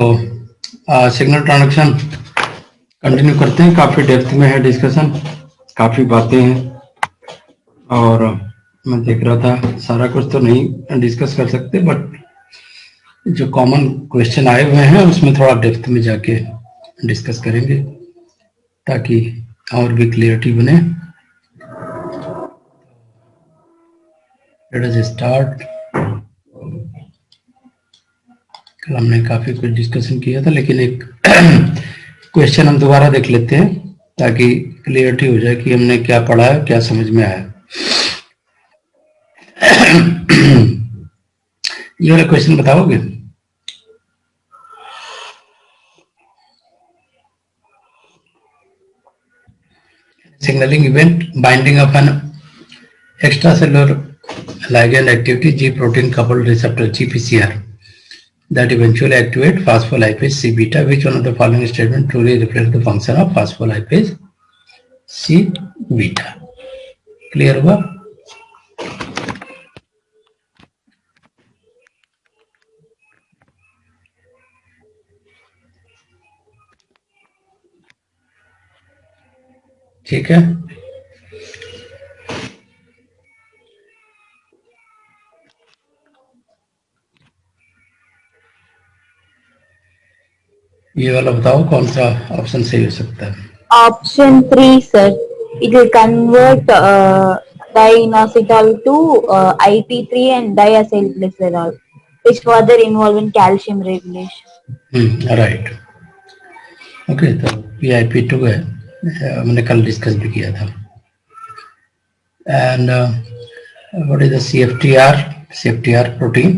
तो signal transaction continue करते हैं। काफी डेप्थ में है डिस्कशन, काफी बातें हैं, और मैं देख रहा था सारा कुछ तो नहीं डिस्कस कर सकते, बट जो कॉमन क्वेश्चन आए हुए हैं उसमें थोड़ा डेप्थ में जाके डिस्कस करेंगे ताकि और भी क्लियरिटी बने। Let us start. कल हमने काफी कुछ डिस्कशन किया था, लेकिन एक क्वेश्चन हम दोबारा देख लेते हैं ताकि क्लियरिटी हो जाए कि हमने क्या पढ़ा है, क्या समझ में आया। ये वाला क्वेश्चन बताओगे? Signaling event binding of an extracellular ligand activity G protein coupled receptor GPCR that eventually activate phospholipase C beta. Which one of the following statement truly reflects the function of phospholipase C beta? Clear हुआ? ठीक है, ये वाला बताओ कौन सा option सही हो सकता है? Option 3, sir. It will convert diinositol to IP3 and diacylglycerol, which further involve in calcium regulation. Right. Okay, तो PIP2 है, हमने कल डिस्कस भी किया था। And what is the CFTR protein?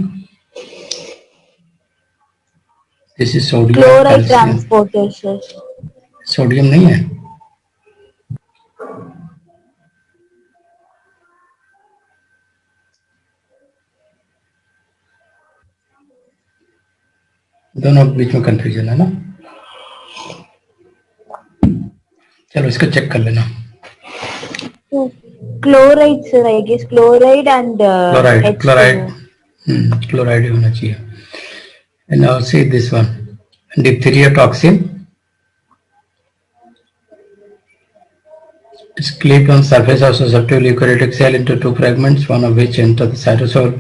This is sodium Chloride transporter, sir. Sodium नहीं है? दोनों के बीच में कंफ्यूजन है ना? चलो इसको चेक कर लेना। Chloride, sir. I guess chloride and chloride होना चाहिए। And now see this one, diphtheria toxin is clipped on surface of susceptible eukaryotic cell into two fragments, one of which enter the cytosol,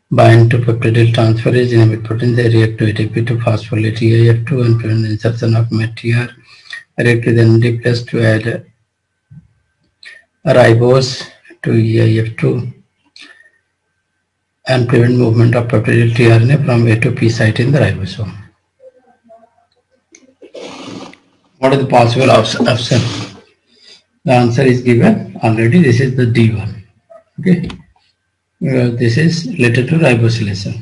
bind to peptidyl transferase, inhibit protein, they react to ATP to phosphorylate EIF2 and prevent the insertion of METTR, react with NAD+ to add ribose to EIF2 and prevent movement of peptidyl tRNA from A to P site in the ribosome. What is the possible option? The answer is given already. This is the D1. Okay, this is related to ribosylation.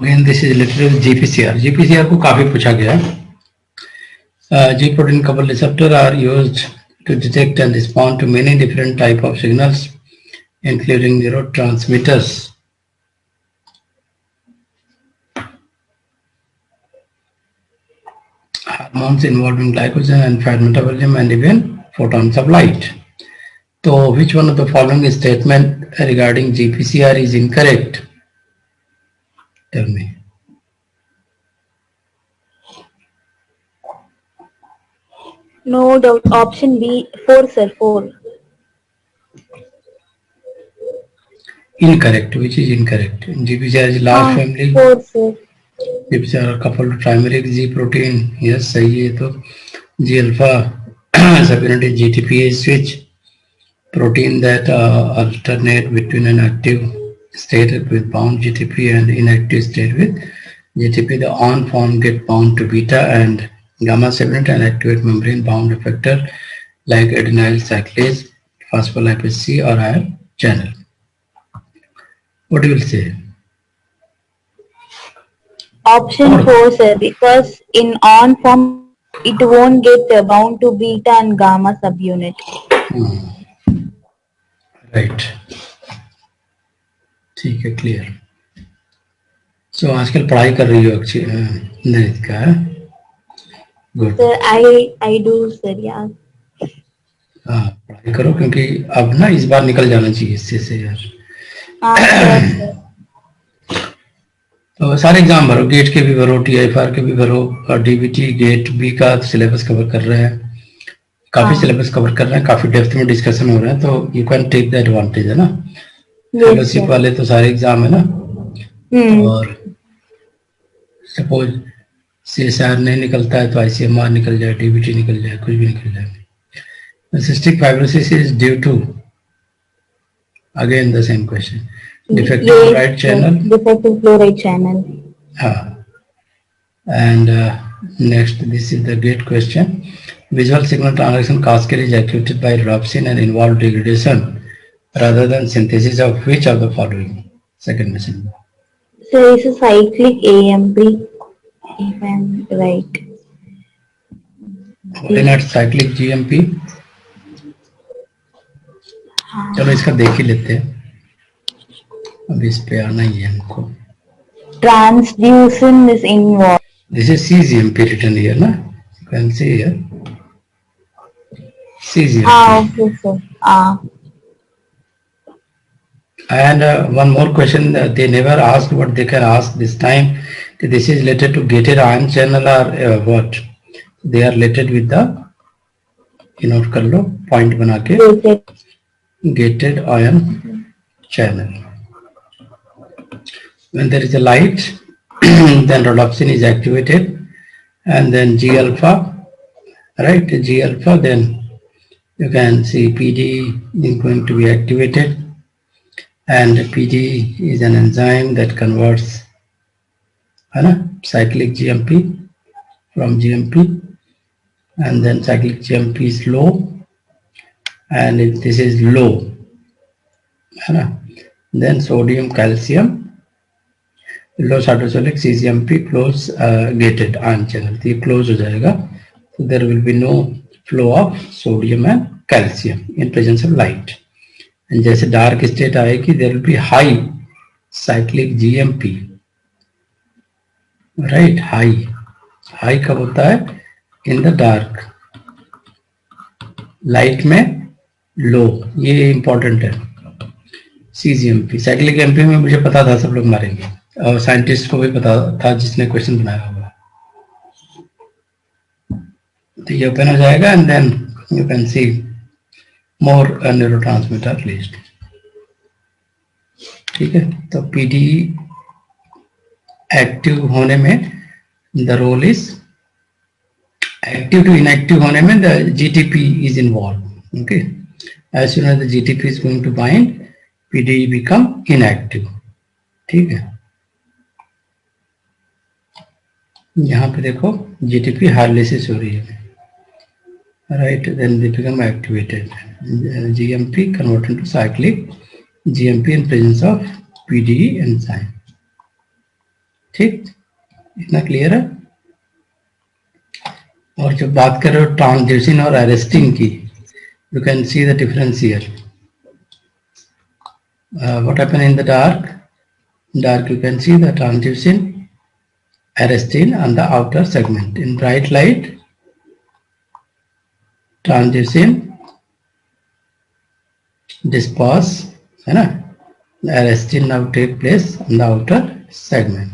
Again, this is related to GPCR. GPCR को काफी पूछा गया है। G protein coupled receptor are used to detect and respond to many different type of signals, including neurotransmitters. Hormones involving glycogen and fat metabolism and even photons of light. So which one of the following statement regarding GPCR is incorrect? Tell me. No doubt. Option B, 4, sir. 4. Incorrect. Which is incorrect? GPCR is large family. 4, sir. GPCR are coupled to trimeric G protein. Yes, सही है। तो G alpha subunit GTPase switch protein that alternate between an active state with bound GTP and inactive state with GTP. The on form get bound to beta and gamma subunit and activate membrane bound effector like adenyl cyclase, phospholipase C or ion channel. What do you will say? Option 4, sir. Because in on form it won't get bound to beta and gamma subunit. Right. ठीक है, clear. सो आजकल पढ़ाई कर रही हो नहीं का? Good. Sir, I do, sir. Yeah. Apply करो, क्योंकि अब ना इस बार निकल जाना चाहिए इससे से यार। sure, sir. तो सारे एग्जाम भरो, गेट के भी भरो, TIFR के भी भरो, और DBT गेट बी का सिलेबस कवर कर रहे हैं, काफी हाँ, सिलेबस कवर कर रहे हैं, काफी डेप्थ में डिस्कशन हो रहा है, तो you can take the advantage, है ना। yes, fellowship sir. वाले तो सारे एग्जाम है ना। Hmm. और सपोज CSR नहीं निकलता है तो ICMR निकल जाए, DBT निकल जाए, कुछ भी निकल जाए। Cystic fibrosis is due to, again the same question, defective Yes, chloride sir. channel. Defective chloride channel. And next, this is the great question. Visual signal transaction cascade is activated by rhodopsin and involved degradation rather than synthesis of which of the following? Second missing. So it's a cyclic AMP, if I'm right. Why not cyclic GMP? चलो इसका देख ही लेते हैं, अब इस पे आना ही है हमको। Transducin is involved. This is CGMP written here, na? You can see here. CGMP. Okay, sir. And one more question, they never asked, what they can ask this time. This is related to gated ion channel or what? They are related with the, note कर लो point बना के, gated ion channel. When there is a light, then rhodopsin is activated, and then G alpha, right? G alpha, then you can see PD is going to be activated, and PD is an enzyme that converts cyclic GMP from GMP, and then cyclic GMP is low, and if this is low, then sodium calcium low cytosolic CGMP close gated ion channel, तो ये close हो जाएगा, तो there will be no flow of sodium and calcium in presence of light. And जैसे dark state आएगी there will be high cyclic GMP, right. High कब होता है? इन द डार्क, लाइट में लो, ये इंपॉर्टेंट है। CGMP साइक्लिक MP में मुझे पता था सब लोग मारेंगे, और साइंटिस्ट को भी पता था जिसने क्वेश्चन बनाया होगा। तो ये ओपन हो जाएगा, and then you can see more neurotransmitter list, ठीक है। तो PD एक्टिव होने में the role is, active to inactive होने में the GTP is involve, okay. As soon as the GTP is going to bind, PD become inactive, ठीक है। यहाँ पे देखो GTP हाइड्रोलाइसिस हो रही है, right, then they become activated, GMP converted to cyclic GMP in presence of PDE enzyme, ठीक, इतना क्लियर है। और जब बात कर रहे हो ट्रांसड्यूसिन और एरेस्टिन की, you can see the difference here. What happen in the dark you can see the transducin, arrestin on the outer segment. In bright light, transducin disperse, है ना, arrestin now take place on the outer segment.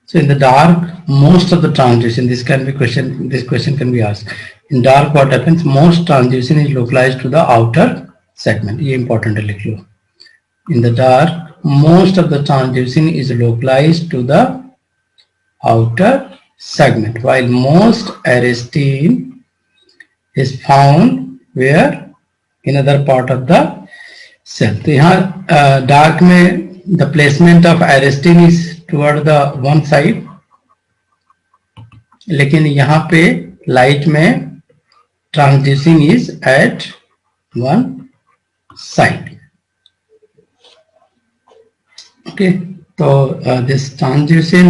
So in the dark, most of the transducin, this question can be asked. In dark, what happens? Most transducin is localized to the outer segment. ये important है, लिख लो। In the dark, most of the transducin is localized to the outer segment, while most arrestin is found where? In other part of the cell. तो यहाँ dark में the placement of arrestin is toward the one side, लेकिन यहाँ पे light में transducin is at one side. Okay, so this transducin,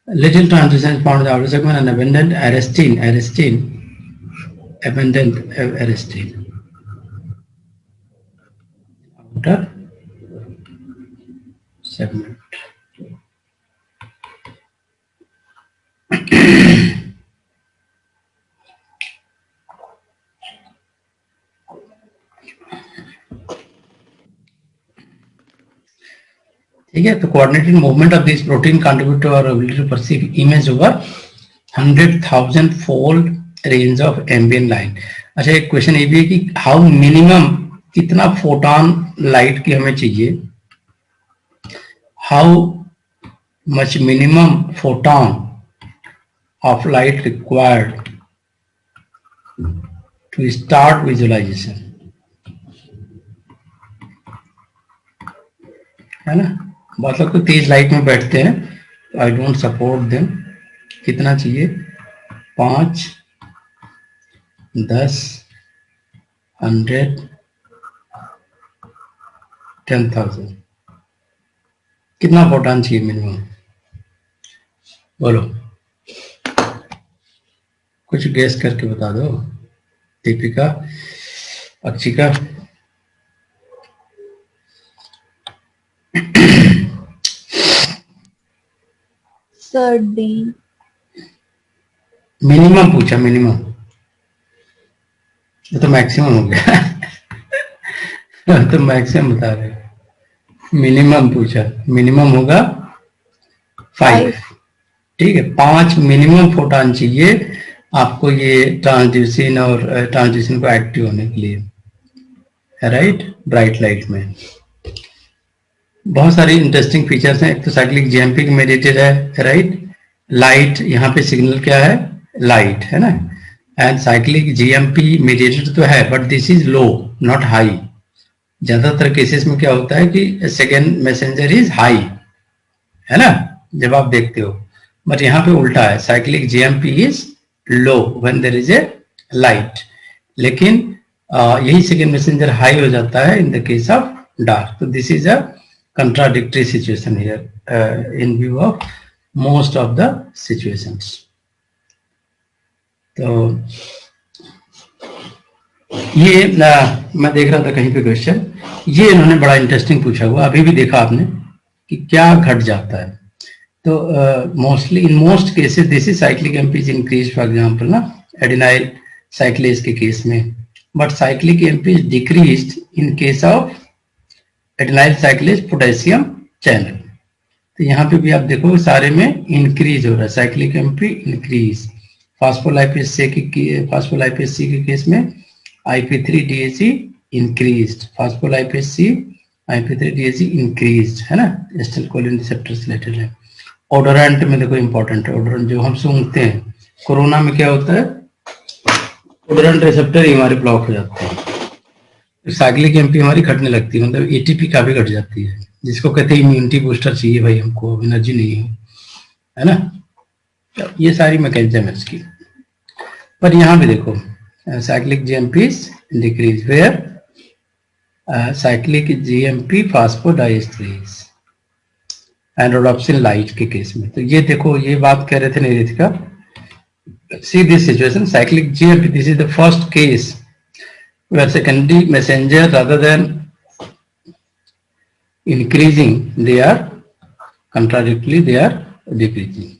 little transducin is found in the outer segment, and abundant arrestin, abundant arrestin, outer segment. ठीक है, तो coordinated movement of this protein contribute to our ability to perceive image over 100,000 fold range of ambient light. अच्छा, एक question ये भी है कि how minimum कितना फोटॉन लाइट की हमें चाहिए, how much minimum photon of light required to start visualisation, है ना। बहुत लोग तो तेज लाइट में बैठते हैं, आई डोंट सपोर्ट देम। कितना चाहिए, 5, 10, 100, 10,000, कितना फोटॉन चाहिए मिनिमम, बोलो, कुछ गेस करके बता दो। Deepika, Akshika, sir D. Minimum पूछा, मिनिमम, ये तो मैक्सिमम हो गया। तो मैक्सिमम बता रहे, मिनिमम पूछा, मिनिमम होगा 5। ठीक है, 5 मिनिमम फोटॉन चाहिए आपको ये ट्रांसड्यूसिन और ट्रांसड्यूसिन को एक्टिव होने के लिए, राइट, ब्राइट लाइट में। बहुत सारी इंटरेस्टिंग फीचर्स हैं। एक तो साइक्लिक जीएमपी मेडिएटेड है, राइट, लाइट, यहाँ पे सिग्नल क्या है, लाइट, है ना। एंड साइक्लिक जीएमपी मेडिएटेड तो है, but this is low, not high. ज्यादातर केसेस में क्या होता है कि सेकेंड मैसेंजर इज हाई, है ना, जब आप देखते हो, बट यहाँ पे उल्टा है, cyclic GMP is low when there is a light, लेकिन यही सेकेंड मैसेंजर हाई हो जाता है in the case of dark. तो this is a contradictory situation here in view of most of the situations. तो ये मैं देख रहा था कहीं पे क्वेश्चन, ये इन्होंने बड़ा इंटरेस्टिंग पूछा हुआ, अभी भी देखा आपने कि क्या घट जाता है। तो mostly in most cases this is cyclic AMP is increase, for example ना एडिनाइल साइक्लेज के केस में, but cyclic AMP is decreased in case of adenylyl साइक्लेज potassium channel. तो यहाँ पे भी आप देखो सारे में इंक्रीज हो रहा है, साइक्लिक एमपी इंक्रीज। फास्फोलाइपेज सी के केस में IP3 DAC इंक्रीज्ड, फास्फोलाइपेज सी IP3 DAC इंक्रीज्ड, है ना, एसिटाइलकोलिन रिसेप्टर रिलेटेड है। ओडोरेंट में देखो इंपॉर्टेंट है, ओडोरेंट जो हम सूंघते हैं, कोरोना में क्या होता है, ओडोरेंट रिसेप्टर ही हमारे ब्लॉक हो जाते हैं, साइक्लिक एमपी हमारी घटने लगती है, मतलब एटीपी काफी घट जाती है, जिसको कहते हैं इम्यूनिटी बूस्टर चाहिए भाई, हमको एनर्जी नहीं है ना। तो ये सारी मैकेनिज्म है इसकी। पर यहाँ भी देखो cyclic GMP decrease where cyclic GMP phosphodiesterase and rhodopsin light के केस में। तो ये देखो, ये बात कह रहे थे Nirithika, see this situation, cyclic GMP, this is the first case where secondary messenger rather than increasing they are contradictorily they are decreasing।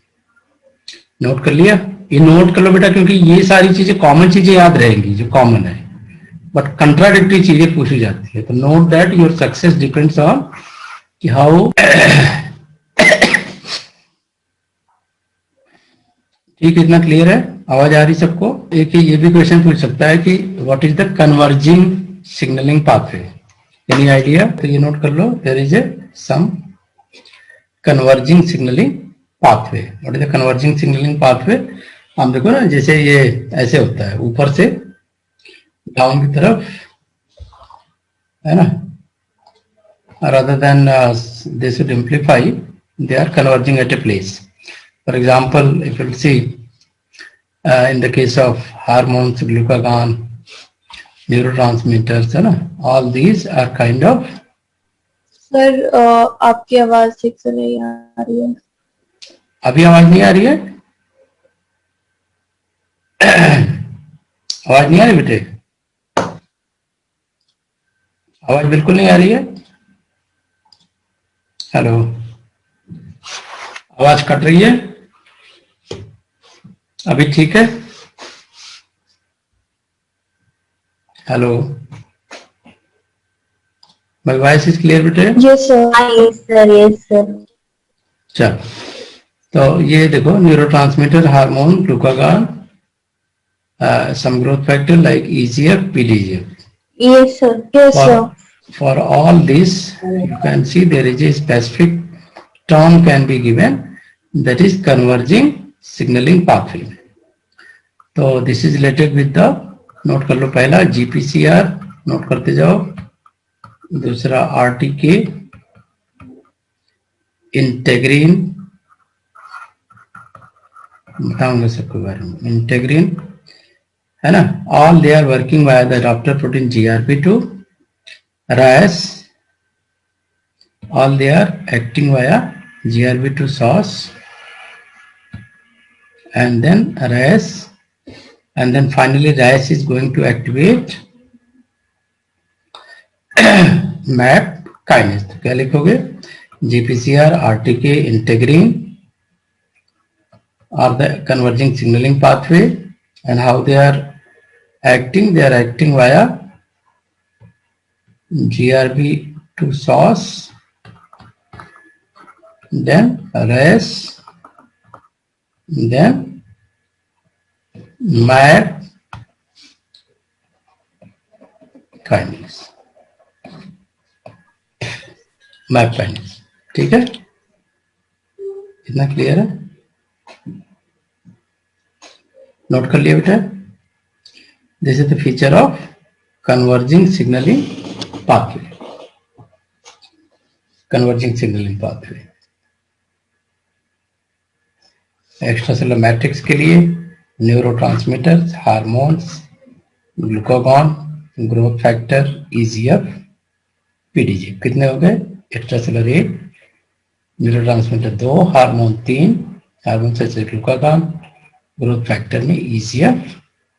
Note कर लिया, ये नोट कर लो बेटा, क्योंकि ये सारी चीजें कॉमन चीजें याद रहेंगी जो कॉमन है, बट कंट्राडिक्टरी चीजें पूछी जाती है। तो note that your success depends on कि हाउ ठीक, इतना क्लियर है, आवाज आ रही सबको। एक ये भी क्वेश्चन पूछ सकता है कि what is the converging signaling pathway, any idea? तो ये नोट कर लो, there is a some converging signaling pathway. What is the converging signaling pathway? हम देखो ना, जैसे ये ऐसे होता है, ऊपर से डाउन की तरफ, है ना, rather than they should amplify, they are converging at a place. For example, if you see in the case of hormones, glucagon, neurotransmitters, है ना, all these are kind of। Sir आपकी आवाज ठीक से नहीं आ रही है। अभी आवाज नहीं आ रही है? आवाज नहीं आ रही बेटे? आवाज बिल्कुल नहीं आ रही है? हेलो, आवाज कट रही है? अभी ठीक है? Hello, my voice is clear बेटे? Yes, sir. Yes, sir. Yes, sir. चलो, तो ये देखो neurotransmitter, hormone, glucagon, some growth factor like EGF, PDGF. Yes, sir. Yes, sir. For all this, you can see there is a specific term can be given, that is converging signaling pathway. तो this is related with the, note कर लो पहला GPCR, note करते जाओ, दूसरा RTK, इंटेग्रीन, बताऊंगा सबके बारे में, इंटेग्रीन है ना, all they are working via the adapter protein GRP2, RAS, all they are acting via GRP2 source, and then RAS, and then finally RAS is going to activate MAP kinase. तो क्या लिखोगे? GPCR, RTK, integrin are the converging signaling pathway, and how they are acting? They are acting via GRP2 source, then RAS, then MAP kinase. Map kinase, ठीक है, इतना clear है? Note कर लिया बेटा? This is the feature of converging signaling pathway, converging signaling pathway. Extra cellular matrix के लिए neurotransmitters, hormones, glucagon, growth factor, EGF, PDG, कितने हो गए? Extra cellular 1, neurotransmitter 2, hormone 3, hormone से ग्लूकागॉन, ग्रोथ फैक्टर में EGF,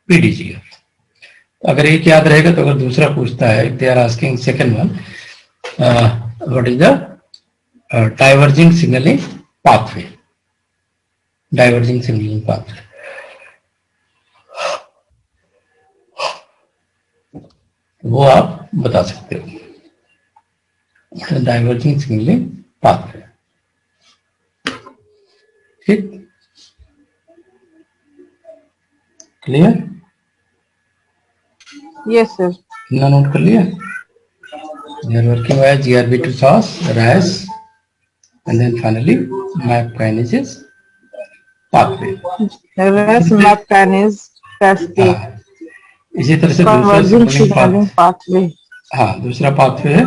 PDGF। अगर एक याद रहेगा तो अगर दूसरा पूछता है, they are asking second one, what is the diverging signalling pathway, diverging signalling pathway, वो आप बता सकते हो, डाइवर्जिंग सिग्नलिंग पाथवे, ठीक, क्लियर? Yes sir. इतना नोट कर लिया? They are working via GRP2 source, RAS, and then finally MAP kinases pathway. RAS MAP kinase cascade, हाँ, इसी तरह से दूसरा converging signaling signaling pathway। हाँ, दूसरा पाथवे है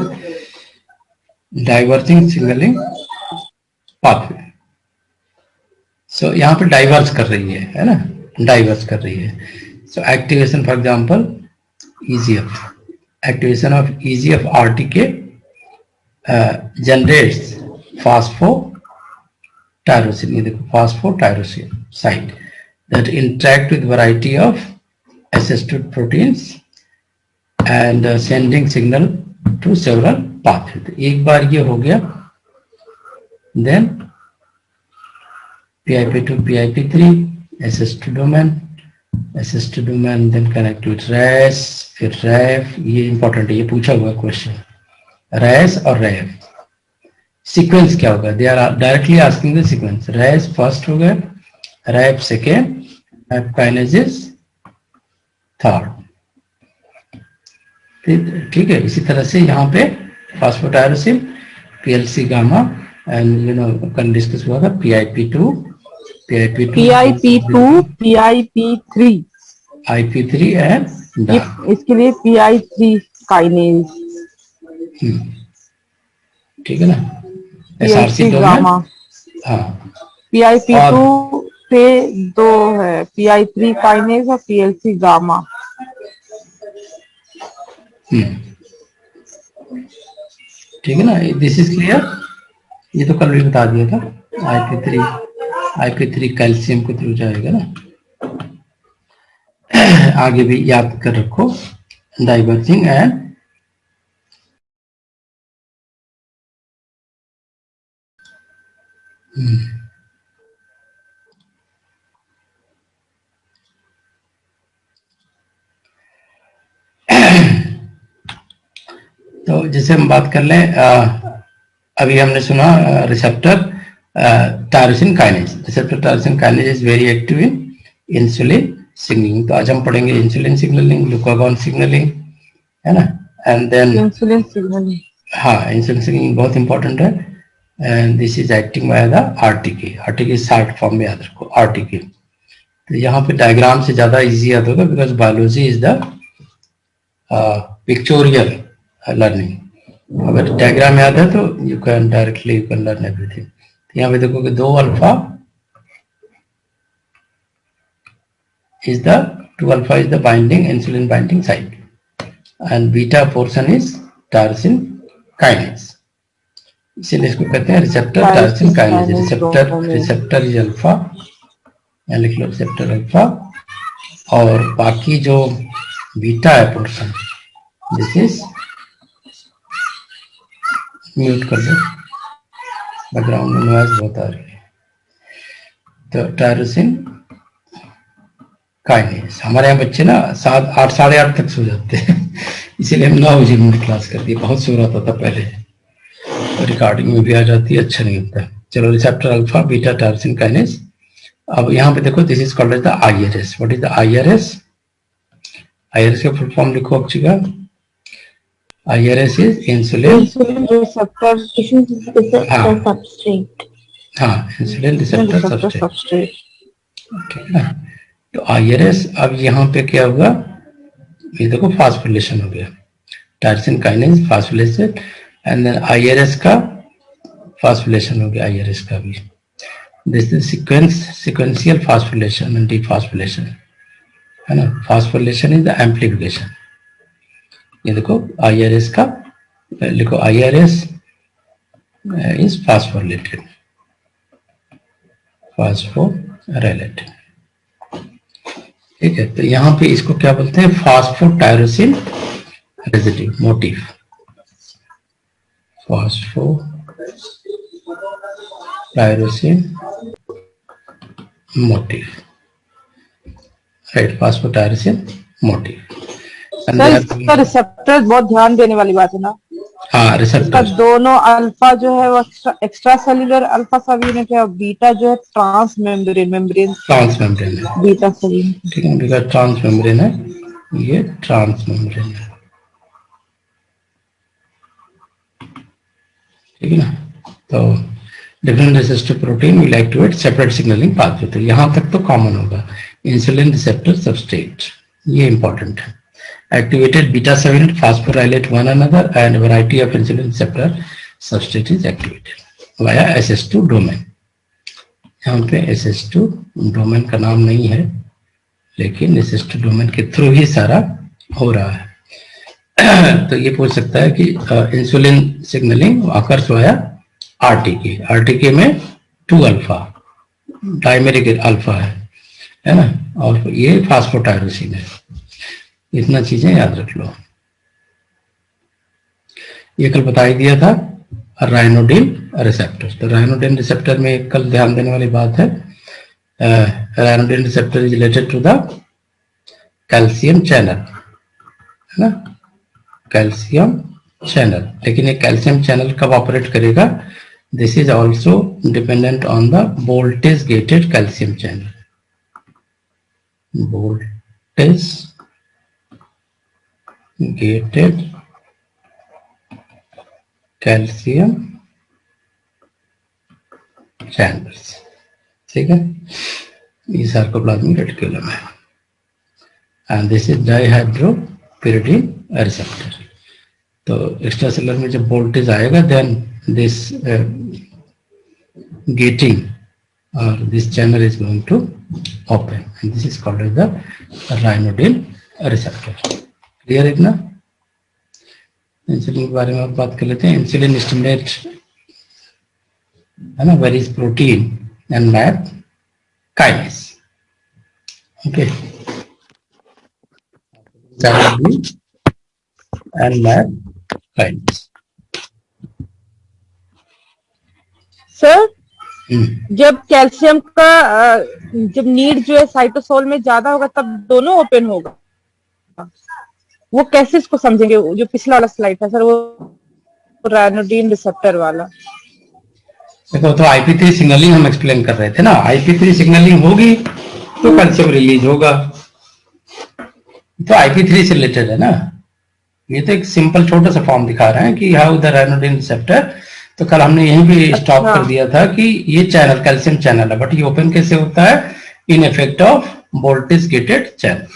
डाइवर्जिंग सिग्नलिंग पाथवे। सो यहाँ पे डाइवर्स कर रही है ना, डाइवर्स कर रही है। So activation for example EGF, activation of EGF RTK generates phosphotyrosine, ये देखो phosphotyrosine site that interact with variety of assisted proteins and sending signal to several pathways। एक बार ये हो गया, then PIP2 PIP3 assisted domain then connect with RAS, फिर RAF, ये important है, ये पूछा हुआ क्वेश्चन, RAS और RAF सीक्वेंस क्या होगा? They are directly asking the sequence, RAS first हो गया, RAF second, MAP kinases third, ठीक है। इसी तरह से यहाँ पे phosphotyrosine, PLC gamma, and you know कल डिस्कस हुआ था PIP2 PIP2 IP3 एंड इसके लिए PI3 काइनेज, ठीक है ना, PLC गामा। हाँ, PIP2 से दो है, PI3 काइनेज और PLC गामा। ठीक है ना, दिस इज क्लियर? ये तो कल भी बता दिया था, IP3 कैल्शियम के थ्रू जाएगा ना। आगे भी याद कर रखो, डाइवर्जिंग एंड तो तो जैसे हम बात कर लें, अभी हमने सुना receptor tyrosine kinase, receptor tyrosine kinase is very active in insulin signalling. तो आज हम पढ़ेंगे इंसुलिन सिग्नलिंग, ग्लूकागॉन सिग्नलिंग, है ना, एंड देन इंसुलिन सिग्नलिंग। हाँ, इंसुलिन सिग्नलिंग बहुत इंपॉर्टेंट है, and this is acting by the RTK. RTK short form में याद रखो, आरटीके। तो यहाँ पे डायग्राम से ज्यादा इजी याद होगा, because biology is the pictorial learning. अगर डायग्राम याद है तो you can directly you can learn everything. तो यहाँ पे देखो कि 2 alpha two alpha is the binding insulin binding site and beta portion is tyrosine kinase. इसीलिए इसको कहते हैं receptor tyrosine kinase. Receptor is alpha, लिख लो रिसेप्टर अल्फा, और बाकी जो बीटा है पोर्शन, दिस इज, म्यूट कर दो, बैकग्राउंड में नॉइज बहुत आ रही है। तो टायरोसिन काइनेज, हमारे यहाँ बच्चे ना 7, 8, साढ़े 8 तक सो जाते हैं, इसीलिए हम 9 बजे में क्लास कर दी। बहुत सो रहा था पहले, रिकॉर्डिंग में भी आ जाती है, अच्छा नहीं होता। चलो, receptor alpha beta tyrosine kinase. अब यहाँ पे देखो, this is called as the IRS. What is the IRS? IRS का फुल फॉर्म लिखो अब जगह। IRS is insulin receptor substrate. हाँ, इंसुलिन रिसेप्टर सबस्ट्रेट, ठीक है ना। तो IRS, अब यहाँ पे क्या हुआ, ये देखो फास्फोरिलेशन हो गया, tyrosine kinase phosphorylated, and then IRS का फास्फोरिलेशन हो गया, IRS का भी। This is sequential phosphorylation and dephosphorylation, है ना। Phosphorylation is the amplification. ये देखो IRS का लिखो, IRS इज फास्फोरिलेटेड, फास्फोरिलेटेड, ठीक है। तो यहाँ पे इसको क्या बोलते हैं, phosphotyrosine residue motif, phosphotyrosine motif, right, phosphotyrosine motif. Sir, इसका रिसेप्टर बहुत ध्यान देने वाली बात है ना। हाँ, रिसेप्टर दोनों अल्फा जो है वो एक्स्ट्रा सेल्यूलर अल्फा सब यूनिट है, और बीटा जो है ट्रांस मेम्ब्रेन है, बीटा सब यूनिट, ठीक है। बीटा ट्रांस मेम्ब्रेन है, ये ट्रांस मेम्ब्रेन है, ठीक है ना। तो different receptor protein will activate separate signalling pathway. तो यहाँ तक तो कॉमन होगा, इंसुलिन रिसेप्टर सबस्ट्रेट, ये इंपॉर्टेंट है। Activated beta 7 phosphorylate one another and a variety of insulin receptor substrate is activated via SS2 domain. यहाँ पे SS2 डोमेन का नाम नहीं है, लेकिन SS2 डोमेन के थ्रू ही सारा हो रहा है। तो ये पूछ सकता है कि इंसुलिन सिग्नलिंग आकर्ष वाया आरटीके में 2 अल्फा डायमेरिक अल्फा है ना, और ये फास्फोटायरोसिन है। इतना चीजें याद रख लो। ये कल बता ही दिया था, राइनोडिन रिसेप्टर। तो राइनोडिन रिसेप्टर में कल ध्यान देने वाली बात है, ryanodine receptor is related to the calcium channel, है ना, कैल्शियम चैनल। लेकिन ये कैल्शियम चैनल कब ऑपरेट करेगा, this is also dependent on the voltage gated calcium channel, voltage gated calcium channels, ठीक है। ये सार्कोप्लाज्मिक रेटिकुलम है, and this is dihydropyridine receptor. तो एक्स्ट्रा सेलुलर में जब वोल्टेज आएगा, देन दिस गेटिंग और this channel is going to open, and this is called as the ryanodine receptor. Clear है ना। इंसुलिन के बारे में अब बात कर लेते हैं। इंसुलिन स्टिमुलेट, है ना, varies protein and map kinase, okay, and map kinase. Sir, जब कैल्शियम का जब नीड जो है साइटोसोल में ज्यादा होगा, तब दोनों ओपन होगा। वो कैसे इसको समझेंगे? जो पिछला वाला स्लाइड था सर, वो रायनोडिन रिसेप्टर वाला। देखो, तो IP3 सिग्नलिंग हम एक्सप्लेन कर रहे थे ना, IP3 सिग्नलिंग होगी तो कैल्शियम रिलीज होगा, तो IP3 से रिलेटेड है ना। ये तो एक सिंपल छोटा सा फॉर्म दिखा रहे हैं कि हाउ द रायनोडिन रिसेप्टर। तो कल हमने यहीं पे स्टॉप कर दिया था कि ये चैनल कैल्शियम चैनल है, बट ये ओपन कैसे होता है? In effect of voltage gated channel,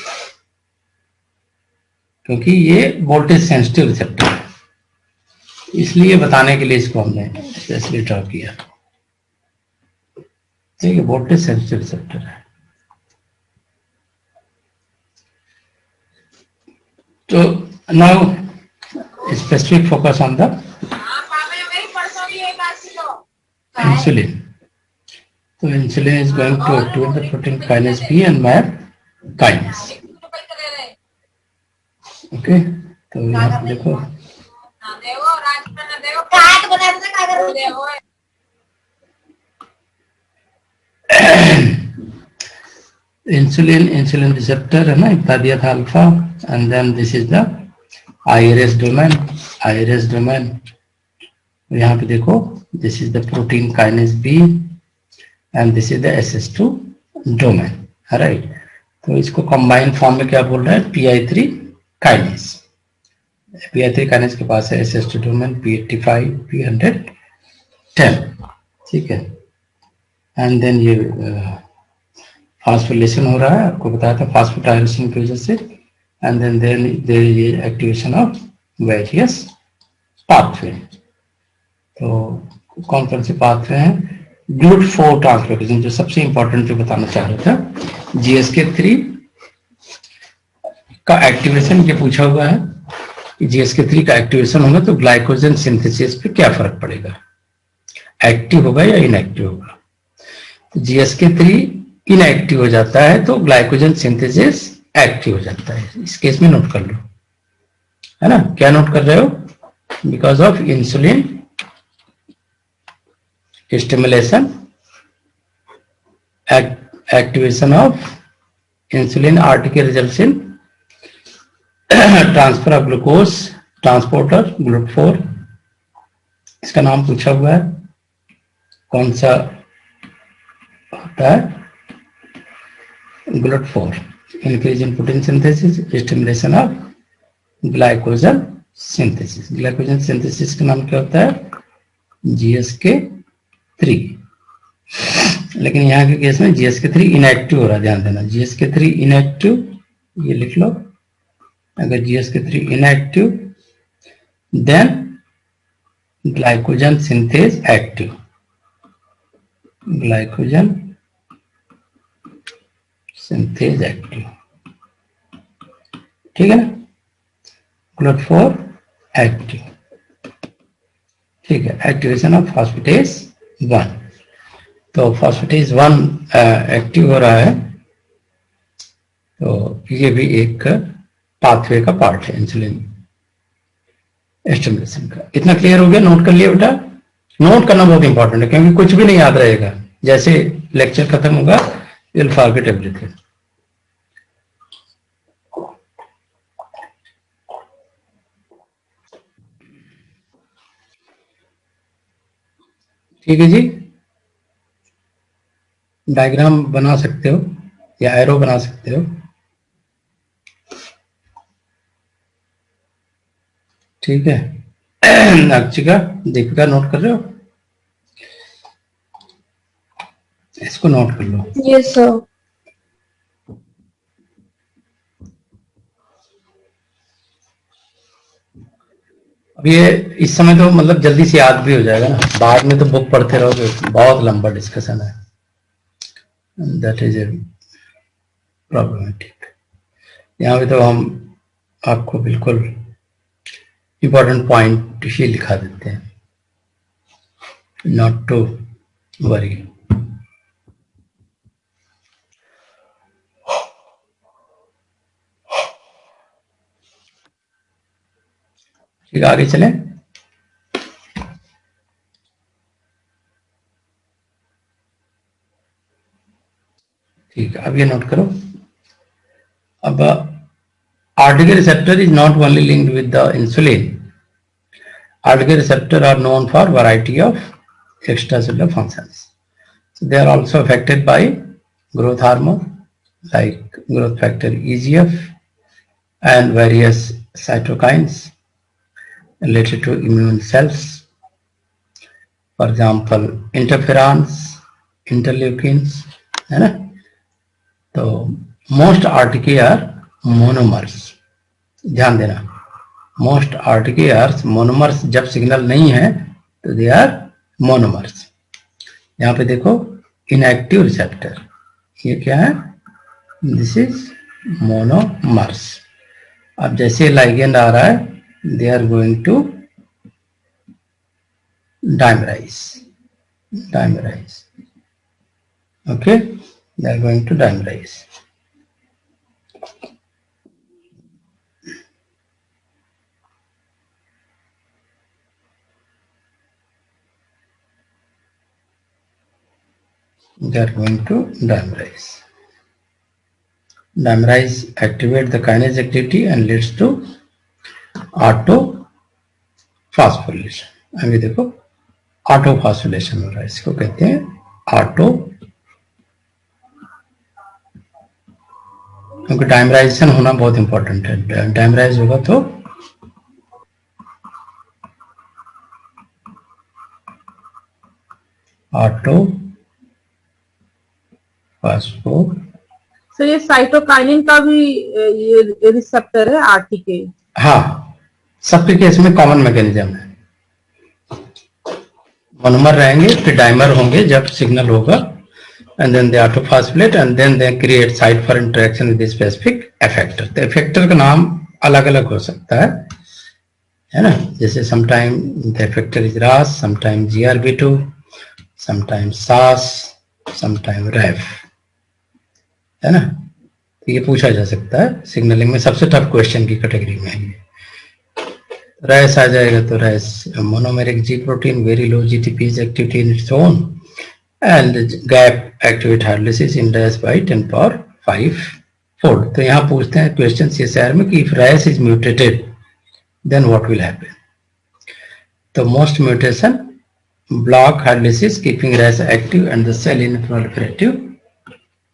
क्योंकि ये वोल्टेज सेंसिटिव रिसेप्टर है, इसलिए बताने के लिए इसको हमने स्पेशली ड्रॉ किया। ठीक है, वोल्टेज सेंसिटिव रिसेप्टर है। तो now specific focus on the insulin. So insulin is going to activate the protein kinase B and MAP kinase. Okay, तो यहाँ पे देखो इंसुलिन रिसेप्टर है ना, बता दिया था alpha, and then this is the IRS domain. यहाँ पे देखो, this is the protein kinase B and this is the SS2 domain, right. तो इसको कंबाइन फॉर्म में क्या बोल रहा है? PI3 kinase. PI3 काइनेस के पास है SS2 डोमेन P85 P110, ठीक है। एंड देन ये फास्फोरिलेशन हो रहा है, आपको बताया था फास्फोटाइलेशन की वजह से, and then there is activation of various pathway. तो कौन कौन से पाथवे हैं? GLUT4 ट्रांसलोकेशन, जो सबसे इंपॉर्टेंट जो बताना चाह रहा था, GSK3 का एक्टिवेशन ये पूछा हुआ है कि GSK3 का एक्टिवेशन होगा तो ग्लाइकोजन सिंथेसिस पे क्या फर्क पड़ेगा, एक्टिव होगा या इनएक्टिव होगा। तो GSK3 इनएक्टिव हो जाता है तो ग्लाइकोजन सिंथेसिस एक्टिव हो जाता है। इस केस में नोट कर लो, है ना। क्या नोट कर रहे हो? Because of insulin stimulation, activation of insulin RTK results in transfer of glucose transporter GLUT4। इसका नाम पूछा हुआ है, कौन सा होता है? GLUT4, increase in protein synthesis, stimulation of glycogen synthesis। glycogen synthesis का नाम क्या होता है? GSK3। लेकिन यहाँ के केस में GSK3 इनएक्टिव हो रहा है, ध्यान देना। GSK3 इनएक्टिव, ये लिख लो। अगर GSK3 inactive, then glycogen synthase active, glycogen synthase active, ठीक है ना। GLUT4 एक्टिव, ठीक है। एक्टिवेशन ऑफ फॉस्फेटेज 1, तो फॉस्फेटेज 1 एक्टिव हो रहा है, तो ये भी एक पाथवे का पार्ट है इंसुलिन स्टिमुलेशन का। इतना क्लियर हो गया? नोट कर लिया बेटा? नोट करना बहुत इंपॉर्टेंट है, क्योंकि कुछ भी नहीं याद रहेगा। जैसे लेक्चर खत्म होगा, विल फॉरगेट एवरीथिंग। ठीक है जी, डायग्राम बना सकते हो या एरो बना सकते हो, ठीक है। अर्चिका, दीपिका, नोट कर रहे हो? इसको नोट कर लो। Yes, sir. अब ये इस समय तो मतलब जल्दी से याद भी हो जाएगा ना, बाद में तो बुक पढ़ते रहोगे, बहुत लंबा डिस्कशन है, दैट इज ए प्रॉब्लमेटिक। यहाँ पे तो हम आपको बिल्कुल इंपॉर्टेंट पॉइंट ही लिखा देते हैं, नॉट टू वरी। ठीक है, आगे चलें। ठीक है, अब ये नोट करो। अब RTK receptor is not only linked with the insulin. RTK receptor are known for variety of extracellular functions. So they are also affected by growth hormone like growth factor EGF and various cytokines related to immune cells. For example, interferons, interleukins, है ना? तो most RTK are monomers. ध्यान देना, most RTK are monomers. जब signal नहीं है तो they are monomers. यहाँ पे देखो inactive receptor, ये क्या है? This is monomers. अब जैसे ligand आ रहा है, they are going to dimerize. Okay, they are going to dimerize. They are going to dimerize. Dimerize activate the kinase activity and leads to autophosphorylation. अभी देखो ऑटोफॉस्फोरिलेशन हो रहा है, इसको कहते हैं ऑटो, क्योंकि डायमराइजेशन होना बहुत इंपॉर्टेंट है. डायमराइज होगा तो ऑटो फास्फो. सर ये साइटोकाइनिन का भी ये रिसेप्टर है आरटीके? हाँ, सबके केस में कॉमन मैकेनिज्म है. मोनोमर रहेंगे फिर डाइमर होंगे जब सिग्नल होगा, and then they autophosphorylate and then they create site for interaction with the specific effector. तो effector का नाम अलग अलग हो सकता है ना? जैसे sometime the effector is RAS, sometime GRB2, sometime SAS, sometime RAF, है ना? तो ये पूछा जा सकता है सिग्नलिंग में, सबसे टफ क्वेश्चन की कैटेगरी में है ये. RAS आ जाएगा तो RAS monomeric G protein, very low GTPase activity in its own, and gap activate hydrolysis in RAS by 10 power 5 fold. तो यहाँ पूछते हैं क्वेश्चन CSIR में कि if RAS is mutated then what will happen? तो most mutation block hydrolysis keeping RAS active and the cell in proliferative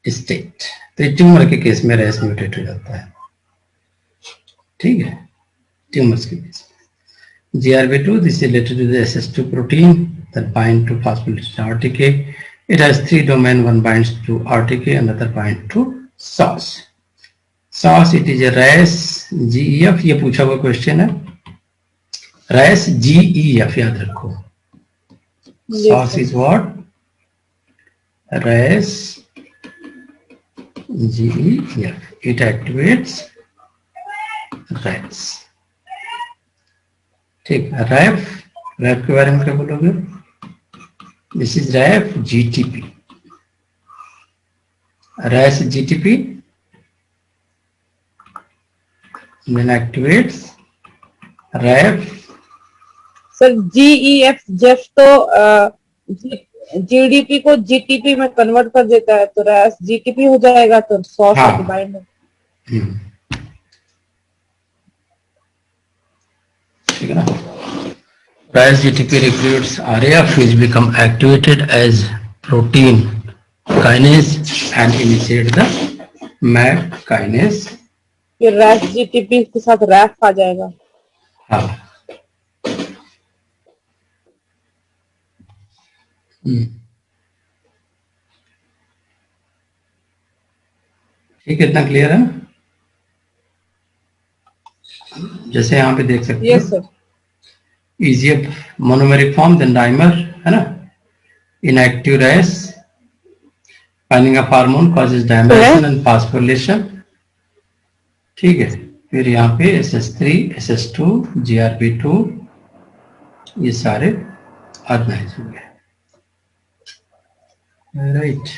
state. तो tumour के case में RAS म्यूटेट हो जाता है. ठीक है, ट्यूमर्स के केस में. GRB2, this is related to the SS2 protein that bind to phospholipid RTK. It has three domain, one binds to RTK, another binds to SAS. SAS, it is a RAS GEF, ये पूछा हुआ question है. RAS GEF याद रखो. SAS is what? RAS GEF. It activates RAS. ठीक, रैफ के बारे में क्या बोलोगे? This is Raf GTP. Ras GTP then activates Raf. Sir GEF GEF तो जीडीपी को जीटीपी में कन्वर्ट कर देता है, तो रैस जीटीपी हो जाएगा, तो 100 से बाइंड. ठीक है ना? RAS GTP recruits RAF which become activated as protein kinase and initiate the MAC kinase. फिर रैस जीटीपी के साथ रैफ आ जाएगा. हाँ. ठीक है, इतना क्लियर है? जैसे यहाँ पे देख सकते yes, हो, EGF monomeric form, then dimer, है ना? Inactive RAS binding of hormone causes dimerization and phosphorylation. ठीक है, फिर यहाँ पे SS3, SS2, GRB2 ये सारे ऑर्गेनाइज हो गए. Right.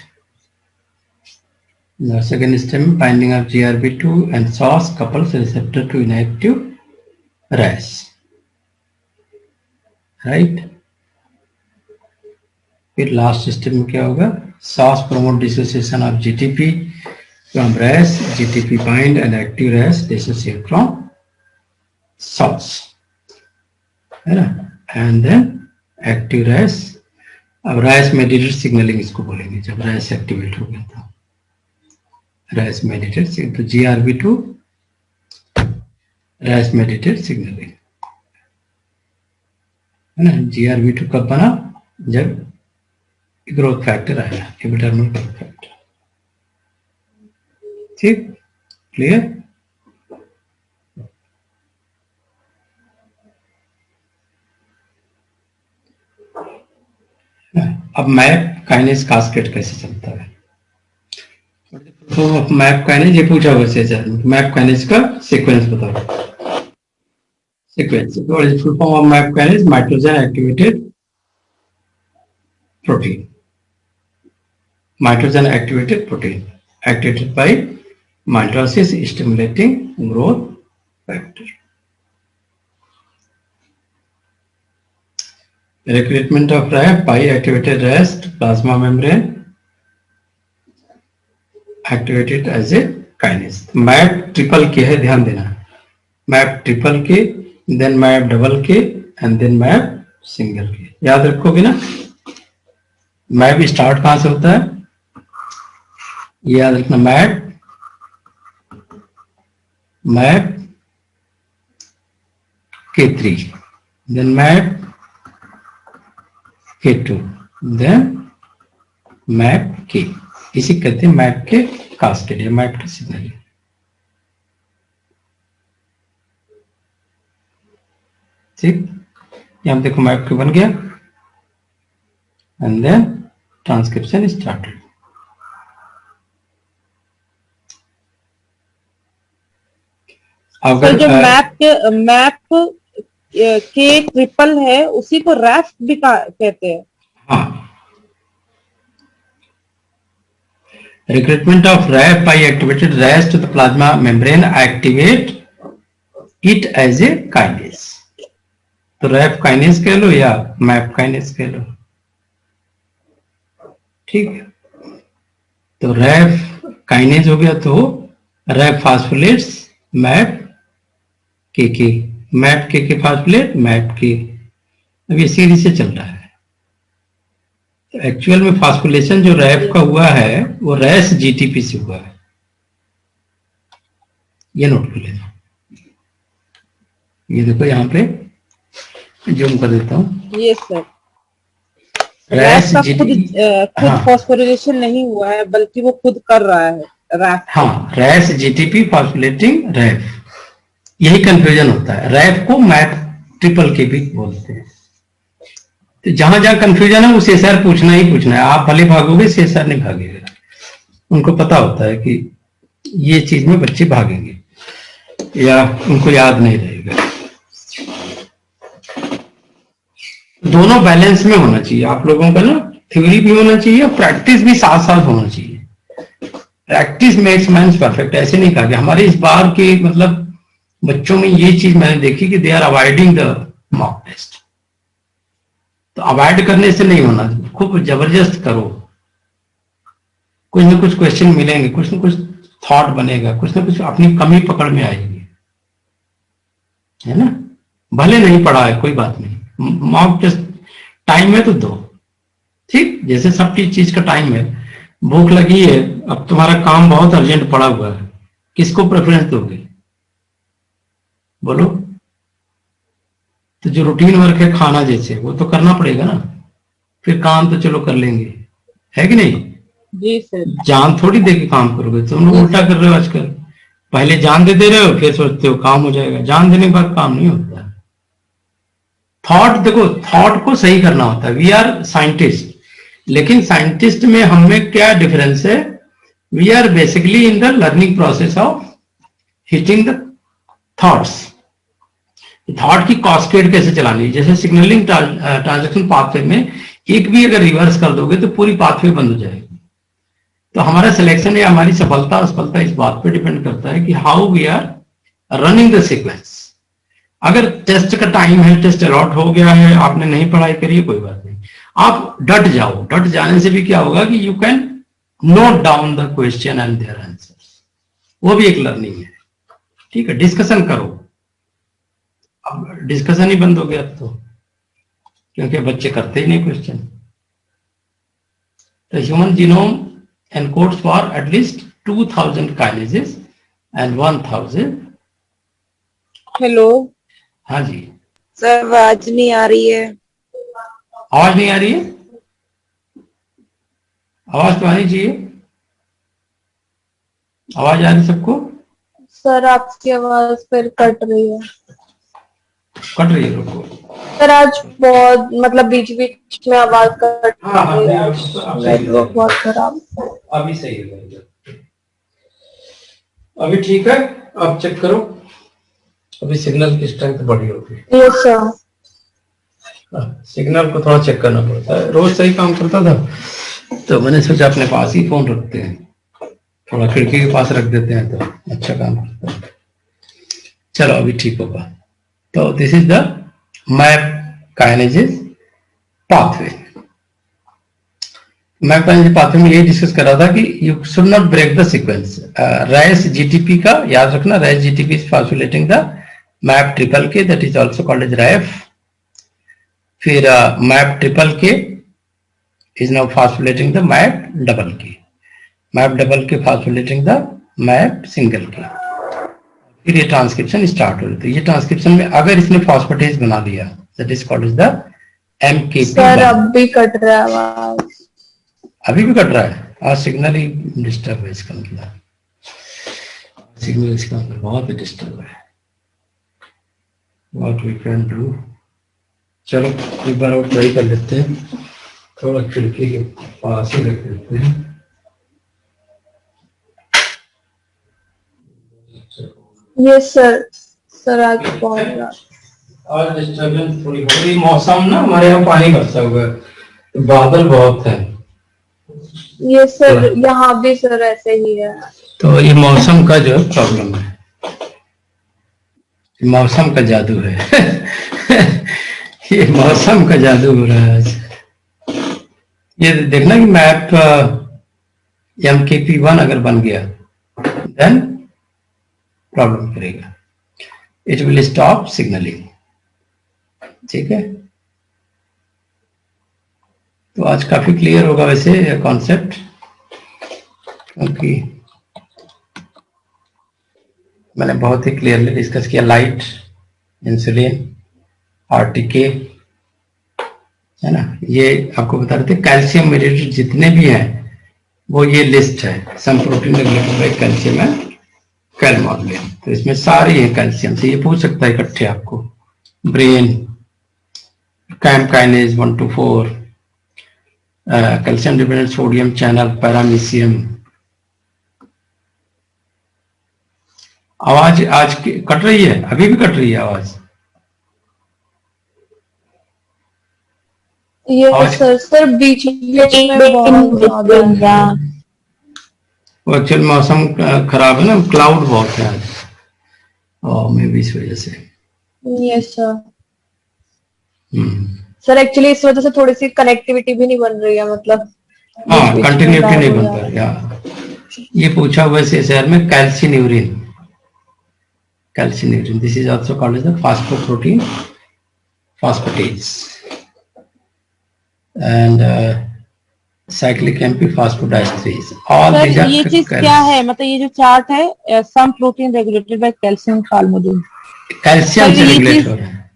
The second stem binding of GRB2 and SAS couples receptor to inactive RAS. Right. फिर लास्ट स्टेप में क्या होगा? SAS promote dissociation of GTP from RAS, GTP bind and active RAS dissociate from source, है ना? And then active RAS, अब RAS mediated signaling इसको बोलेंगे जब RAS एक्टिवेट हो गया था, RAS mediated तो GRB2 RAS mediated signaling, है ना? GRB2 कब बना? जब ग्रोथ फैक्टर आया, एपिडर्मल ग्रोथ फैक्टर। ठीक, क्लियर? अब मैप काइनेज कास्केड कैसे चलता है? तो मैप काइनेज ये पूछा हुआ है, मैप काइनेज का सीक्वेंस बताओ। Sequence full form of MAP kinase, mitogen activated protein, mitogen activated protein activated by mitosis stimulating growth factor. Recruitment of RAF by activated RAS plasma membrane activated as a kinase. MAP triple K है, ध्यान देना, MAP triple K, then MAP double K and then MAP single K, याद रखोगे ना? Map start कहां से होता है ये याद रखना, map K3, then map K2, then map K, इसी कहते हैं मैप के कास्केड या मैप के सिग्नल। ठीक, यहां देखो मैप K बन गया and then transcription started. तो जो मैप के ट्रिपल है उसी को रैफ भी कहते हैं। हाँ, recruitment of RAF by activated RAS to the plasma membrane activate it as a kinase. तो RAF kinase कह लो या मैप kinase कह लो, ठीक है? तो रैफ काइनेज हो गया तो रैफ फास्फोलेट्स मैप के, मैप के फास्फोलेट मैप के, अब ये सीरीज से चल रहा है। तो एक्चुअल में फास्फोलेशन जो रैफ का हुआ है वो रैस जीटीपी से हुआ है, ये नोट कर लेना। ये देखो यहाँ पे जूम कर देता हूँ, ये सर रैस का खुद फॉस्फोरिलेशन नहीं हुआ है बल्कि वो खुद कर रहा है रैफ। हाँ, रैस जीटीपी फॉस्फोलेटिंग रैफ, यही कंफ्यूजन होता है। रैफ को मैप ट्रिपल के भी बोलते हैं। तो जहां जहां कंफ्यूजन है वो सीएसआर पूछना ही पूछना है, आप भले भागोगे सीएसआर नहीं भागेगा, उनको पता होता है कि ये चीज में बच्चे भागेंगे या उनको याद नहीं रहेगा। दोनों बैलेंस में होना चाहिए आप लोगों का ना, थ्योरी भी होना चाहिए और प्रैक्टिस भी साथ साथ होना चाहिए। प्रैक्टिस मेक्स मैन परफेक्ट, ऐसे नहीं कहा कि हमारे इस बार के मतलब बच्चों में ये चीज मैंने देखी कि they are avoiding the mock test. तो अवॉइड करने से नहीं होना, खूब जबरदस्त करो, कुछ ना कुछ क्वेश्चन मिलेंगे, कुछ ना कुछ थॉट बनेगा, कुछ ना कुछ अपनी कमी पकड़ में आएगी, है ना? भले नहीं पढ़ा है कोई बात नहीं, मॉक टेस्ट टाइम है तो दो, ठीक? जैसे सब चीज का टाइम है। भूख लगी है, अब तुम्हारा काम बहुत अर्जेंट पड़ा हुआ है, किसको प्रेफरेंस दोगे? बोलो। तो जो रूटीन वर्क है खाना जैसे वो तो करना पड़ेगा ना, फिर काम तो चलो कर लेंगे, है कि नहीं? जी सर। जान थोड़ी दे के काम करोगे, तुम लोग उल्टा कर रहे हो आजकल, पहले जान दे रहे हो फिर सोचते हो काम हो जाएगा, जान देने के बाद काम नहीं होता। थॉट देखो, थॉट को सही करना होता है। वी आर साइंटिस्ट, लेकिन साइंटिस्ट में हम में क्या डिफरेंस है? We are basically in the learning process of hitting the thoughts. Thought की कास्केड कैसे चलानी है, जैसे सिग्नलिंग ट्रांजैक्शन पाथवे में एक भी अगर रिवर्स कर दोगे तो पूरी पाथवे बंद हो जाएगी। तो हमारा सिलेक्शन या हमारी सफलता असफलता इस बात पे डिपेंड करता है कि how we are running the sequence. अगर टेस्ट का टाइम है, टेस्ट अलॉट हो गया है, आपने नहीं पढ़ाई करी है, कोई बात नहीं, आप डट जाओ। डट जाने से भी क्या होगा कि you can note down the question and their answers. वो भी एक लर्निंग है। ठीक है, डिस्कशन करो। अब डिस्कशन ही बंद हो गया तो, क्योंकि बच्चे करते ही नहीं क्वेश्चन। तो human genome encodes for at least 2000 kinases and 1000। Hello हाँ जी, सर आवाज नहीं आ रही है। आवाज नहीं आ रही है? आवाज तो आनी चाहिए। आवाज आ रही सबको? सर आपकी आवाज फिर कट रही है। कट रही है? रुको। सर आज बहुत मतलब बीच बीच में आवाज कट हाँ हाँ, रही है। अब सही है। नेटवर्क बहुत खराब। अभी सही है, अभी ठीक है। आप चेक करो, अभी सिग्नल की स्ट्रेंथ बढ़ी होगी। Yes sir. सिग्नल को थोड़ा चेक करना पड़ता है, रोज सही काम करता था तो मैंने सोचा अपने पास ही फोन रखते हैं, थोड़ा खिड़की के पास रख देते हैं तो अच्छा काम करता है। चलो अभी ठीक होगा। तो this is the MAP kinases pathway. MAP kinases pathway में यही डिस्कस कर रहा था कि you should not break the sequence. Ras GTP का याद रखना, Ras GTP is phosphorylating the MAP triple K, that is also called as Raf. फिर MAP triple K is now phosphorylating the map double K. Map double K phosphorylating the map single K. फिर ये transcription start हो जाती है। ये transcription में अगर इसने फॉस्फेटेज बना लिया, that is called is the MKP। Sir अब भी कट रहा है आवाज। अभी भी कट रहा है? आज सिग्नल ही डिस्टर्ब है इसका मतलब, सिग्नल इसका मतलब बहुत ही डिस्टर्ब है। व्हाट वी कैन डू, चलो एक बार और ट्राई कर लेते हैं, थोड़ा खिड़की के पास ही रख देते हैं। Yes sir. सर आज बहुत आज डिस्टर्बेंस थोड़ी हो रही, मौसम ना हमारे यहाँ पानी बरसा हुआ है, बादल बहुत है। ये सर यहाँ भी सर ऐसे ही है। तो ये मौसम का जो प्रॉब्लम है, मौसम का जादू है। ये मौसम का जादू हो रहा है आज। ये देखना कि मैप MKP1 अगर बन गया देन प्रॉब्लम करेगा, इट विल स्टॉप सिग्नलिंग। ठीक है, तो आज काफी क्लियर होगा वैसे कॉन्सेप्ट, क्योंकि मैंने बहुत ही क्लियरली डिस्कस किया। लाइट, इंसुलिन, आरटीके, है ना, ये आपको बता रहे थे। कैल्शियम मेडिएटेड जितने भी हैं वो ये लिस्ट है, some protein regulated by calcium and calmodulin. तो इसमें सारे हैं कैल्शियम से, ये पूछ सकता है इकट्ठे आपको। Brain, camp kinase 1 to 4, calcium dependent sodium channel, paramecium. आवाज आज कट रही है? अभी भी कट रही है आवाज? ये सर बीच बीच में बहुत ज्यादा। वो एक्चुअल मौसम खराब है ना, क्लाउड बहुत है आज, और मैं भी इस वजह से। Yes sir. सर एक्चुअली इस वजह से थोड़ी सी कनेक्टिविटी भी नहीं बन रही है, मतलब हाँ कंटिन्यूटी नहीं बन पा रही। ये पूछा हुआ है शहर में calcineurin, calcineurin this is also called as the phosphoprotein phosphatase and cyclic MP phosphodiesterase, all these are। ये चीज क्या है, मतलब ये जो चार्ट है, some protein regulated by calcium calmodulin, calcium से रेगुलेट हो रहे हैं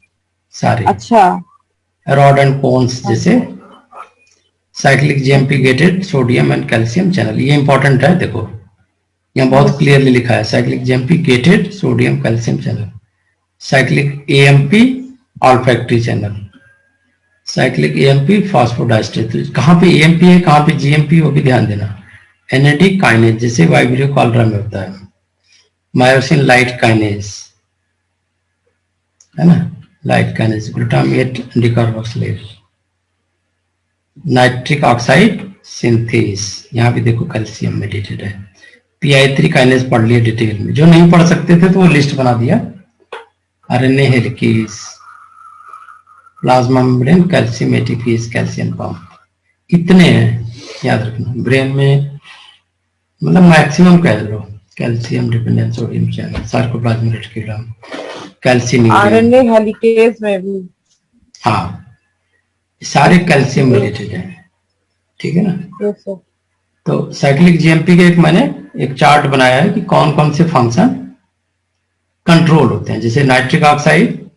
सारे। अच्छा, रॉड एंड कोन्स जैसे cyclic GMP gated sodium and calcium channel, ये इंपॉर्टेंट है। देखो यहाँ बहुत क्लियरली लिखा है, cyclic GMP gated sodium calcium channel, cyclic AMP olfactory channel, cyclic AMP phosphodiester. कहाँ पे एएमपी है, कहाँ पे जीएमपी, वो भी ध्यान देना। एनएडी काइनेज जैसे वाइब्रियो कॉलरा में होता है, मायोसिन लाइट काइनेज है ना, light kinase, glutamate decarboxylase, nitric oxide synthase, यहाँ भी देखो कैल्शियम मेडिएटेड है। PI3 काइनेज पढ़ लिया डिटेल में, जो नहीं पढ़ सकते थे तो वो लिस्ट बना दिया। RNA helicase, plasma membrane, calcium ATPase, calcium pump, इतने हैं याद रखना। ब्रेन में मतलब मैक्सिमम कह लो, calcium dependent sodium channel, sarcoplasmic reticulum, calcium, RNA helicase में भी। हाँ सारे कैल्शियम रिलेटेड हैं, ठीक है ना। Yes sir. तो साइक्लिक जीएमपी का मैंने एक चार्ट बनाया है कि कौन कौन से फंक्शन कंट्रोल होते हैं, जैसे नाइट्रिक ऑक्साइड,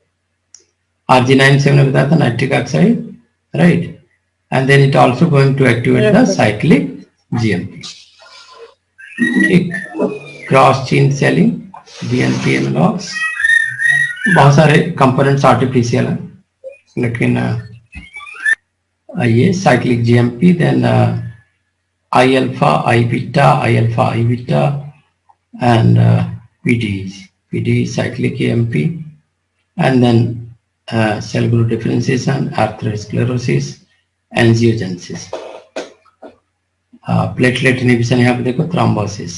Rg9 से हमने बताया था nitric oxide, right, and then it also going to activate the cyclic GMP, ठीक, cross chain selling, BNP analogs, बहुत सारे कंपोनेंट्स आर्टिफिशियल हैं, लेकिन ये cyclic GMP, then I alpha, I beta, I alpha, I beta, and PD cyclic AMP, and then cell group differentiation, atherosclerosis, angiogenesis, platelet inhibition, यहाँ पे देखो thrombosis,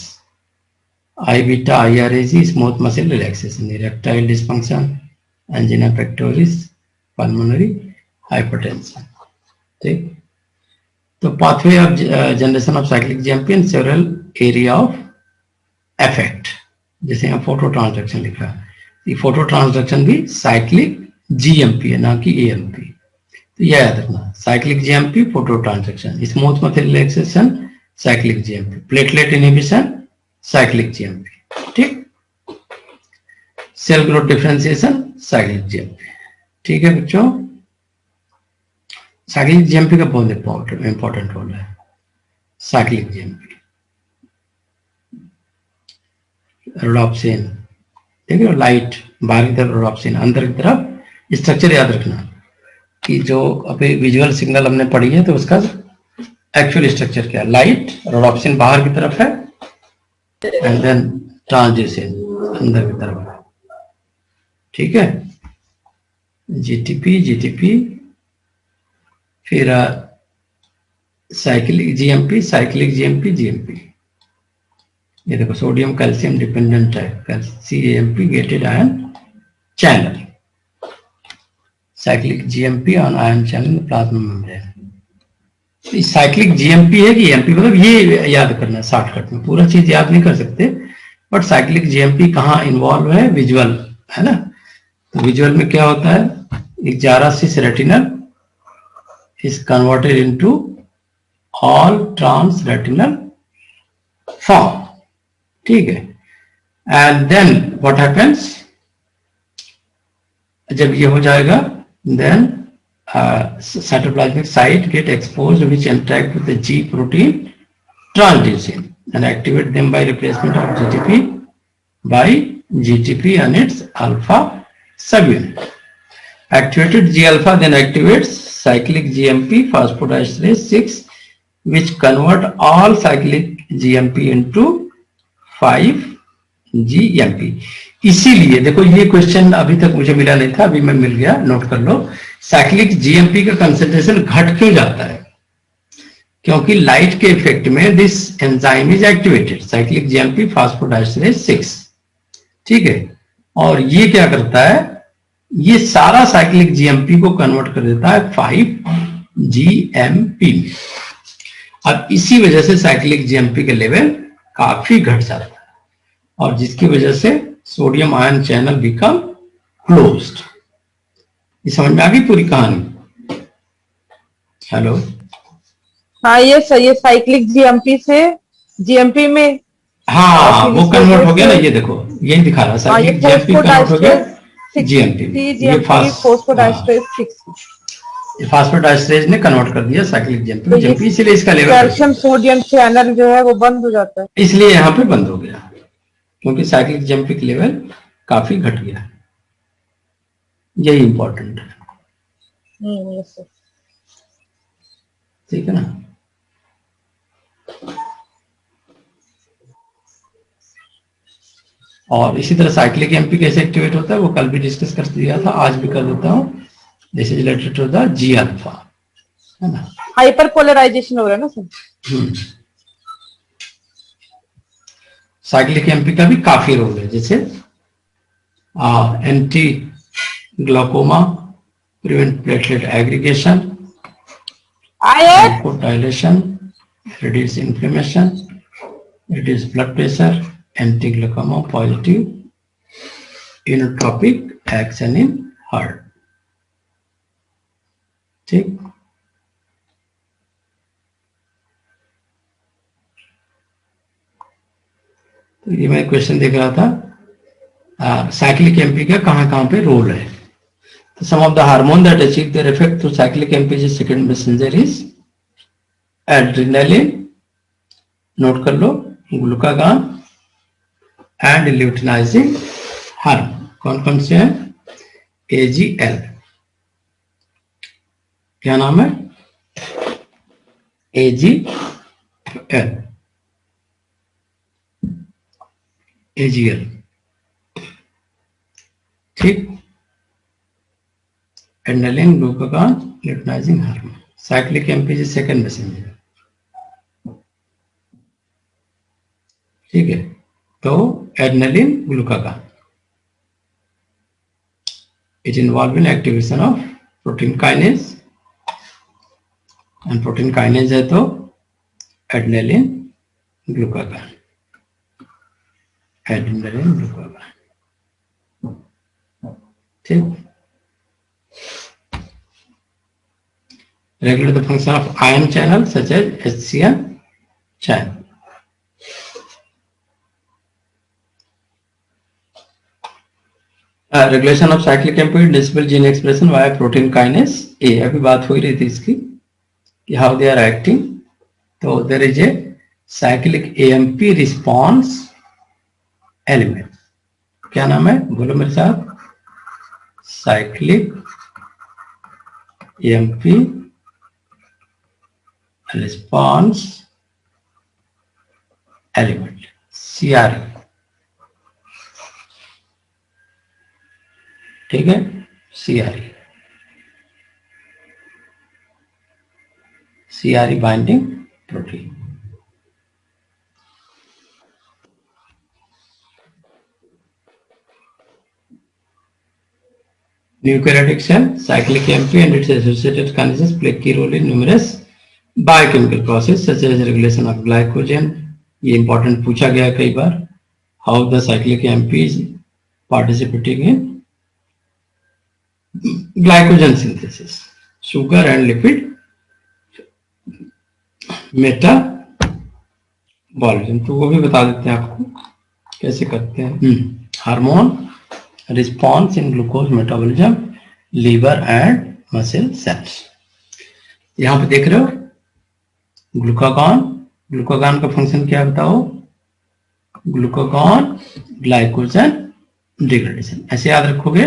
I beta, IRAG, smooth muscle relaxation, erectile dysfunction, angina pectoris, pulmonary hypertension, ठीक। तो pathway of generation of cyclic GMP in several area of effect, जैसे यहाँ photo transduction लिखा है, ये फोटो ट्रांसडक्शन भी साइक्लिक जीएमपी है, ना कि एएमपी, तो यह याद रखना, cyclic GMP photo transduction, smooth muscle relaxation cyclic GMP, platelet inhibition cyclic GMP, ठीक, cell growth differentiation cyclic GMP, ठीक है बच्चों। साइक्लिक जीएमपी का बहुत इंपॉर्टेंट रोल है, साइक्लिक जीएमपी, रोडॉप्सिन, ठीक है, लाइट बाहर की तरफ रोडॉप्सिन, अंदर की तरफ, स्ट्रक्चर याद रखना कि जो अभी विजुअल सिग्नल हमने पढ़ी है तो उसका एक्चुअल स्ट्रक्चर क्या है, लाइट, रोडॉप्सिन बाहर की तरफ है, एंड देन ट्रांसड्यूसिन अंदर की तरफ है, ठीक है, जीटीपी, फिर साइक्लिक जीएमपी, जीएमपी, ये देखो सोडियम कैल्शियम डिपेंडेंट है, CMP gated ion channel, cyclic GMP on ion channel plasma membrane. Cyclic GMP है कि एमपी, मतलब ये याद करना है शॉर्टकट में, पूरा चीज याद नहीं कर सकते, बट साइक्लिक जीएमपी कहाँ इन्वॉल्व है, विजुअल है ना, तो विजुअल में क्या होता है, एक जारासिस retinal is converted into all trans retinal form, ठीक है, and then what happens, जब ये हो जाएगा then cytoplasmic site get exposed which interact with the G protein transducin and activate them by replacement of GTP by GTP and its alpha subunit. Activated G alpha then activates cyclic GMP phosphodiesterase 6 which convert all cyclic GMP into 5-GMP। इसीलिए देखो ये question अभी तक मुझे मिला नहीं था, अभी मैं मिल गया, नोट कर लो, साइक्लिक जीएमपी का कंसंट्रेशन घट क्यों जाता है, क्योंकि लाइट के इफेक्ट में this enzyme is activated, cyclic GMP phosphodiesterase 6, ठीक है, और ये क्या करता है, ये सारा साइक्लिक जीएमपी को कन्वर्ट कर देता है 5-GMP में। अब इसी वजह से साइक्लिक जीएमपी के लेवल काफी घट जाता है, और जिसकी वजह से sodium ion channel become closed. ये समझ में आ गई पूरी कहानी? हेलो, हाँ ये सही है, साइक्लिक जीएमपी से जीएमपी में, हाँ वो कन्वर्ट हो गया ना, ये देखो यही दिखा रहा है, साइक्लिक जीएमपी कन्वर्ट हो गया जीएमपी, ये फॉस्फोडाइस्टरेज ने कन्वर्ट कर दिया साइक्लिक जीएमपी, इसलिए इसका लेवल कैल्शियम सोडियम चैनल जो है वो बंद हो जाता है, इसलिए यहाँ पे बंद हो गया, क्योंकि साइक्लिक जीएमपी का लेवल काफी घट गया, यही इंपॉर्टेंट है, ठीक है ना। और इसी तरह साइक्लिक एमपी कैसे एक्टिवेट होता है वो कल भी डिस्कस कर दिया था, आज भी कर देता हूँ। This is related to the G alpha, है ना, हाइपर पोलराइजेशन हो रहा है ना सर। साइक्लिक एमपी का भी काफी रोल है, जैसे anti glaucoma, prevent platelet aggregation, dilation, reduce inflammation, reduce blood pressure, anti glaucoma positive inotropic action in heart. ठीक, तो ये मैं क्वेश्चन देख रहा था, साइक्लिक एमपी का कहां कहां पे रोल है। तो some of the hormone that achieve their effect through cyclic AMP जो second messenger is adrenaline, note कर लो, ग्लूकागॉन एंड ल्यूटिनाइजिंग हार्मोन। कौन कौन से हैं? एजीएल, क्या नाम है? AGL, AGL. ठीक, adrenaline, glucagon, luteinizing hormone, cyclic AMP जो सेकंड मैसेंजर। ठीक है, तो adrenaline, glucagon, it involve in activation of protein kinase, and protein kinase है तो एड्रेनालिन, ग्लूकागॉन, एड्रेनालिन, ग्लूकागॉन। ठीक, regulate the function of ion channel such as HCl channel. Regulation of cyclic AMP disable gene expression via protein kinase A. अभी बात हो ही रही थी इसकी कि हाउ दे आर एक्टिंग। तो there is a cyclic AMP response element, क्या नाम है? बोलो मेरे साथ, cyclic AMP response element, CRE. ठीक है, CRE, CRE binding protein. Nucleotide cell, cyclic AMP and its associated kinases play key role in numerous biochemical process such as regulation of glycogen. ये important पूछा गया कई बार, how the cyclic AMP is participating in glycogen synthesis, sugar and lipid metabolism. तो वो भी बता देते हैं आपको कैसे करते हैं। Hormone response in glucose metabolism, liver and muscle cells. यहां पे देख रहे हो ग्लूकागॉन, ग्लूकागॉन का फंक्शन क्या है बताओ? ग्लूकागॉन ग्लाइकोजन डिग्रेडेशन, ऐसे याद रखोगे।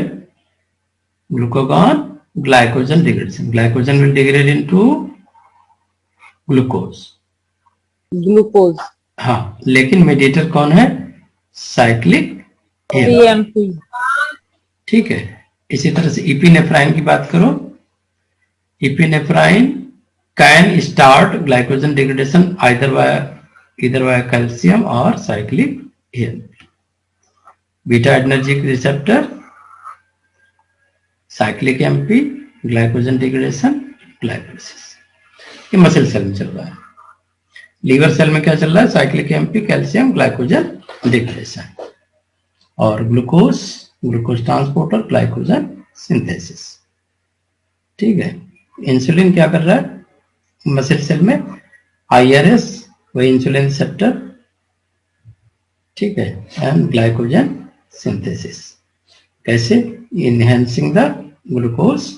Glucagon glycogen degradation, glycogen will degrade into glucose, glucose. हाँ, लेकिन मेडिएटर कौन है? Cyclic AMP. ठीक है, इसी तरह से इपिनेफ्राइन की बात करो, epinephrine can start glycogen degradation either via calcium or cyclic AMP. Beta adrenergic receptor, cyclic AMP, glycogen degradation, glycolysis। ये मसल सेल में चल रहा है। लीवर सेल में क्या चल रहा है? Cyclic MP, calcium, glycogen degradation, और ग्लूकोज ट्रांसपोर्टर, ग्लाइकोजन सिंथेसिस। ठीक है, इंसुलिन क्या कर रहा है मसल सेल में? आईआरएस, वही इंसुलिन रिसेप्टर। ठीक है, एंड ग्लाइकोजन सिंथेसिस। कैसे? Enhancing the glucose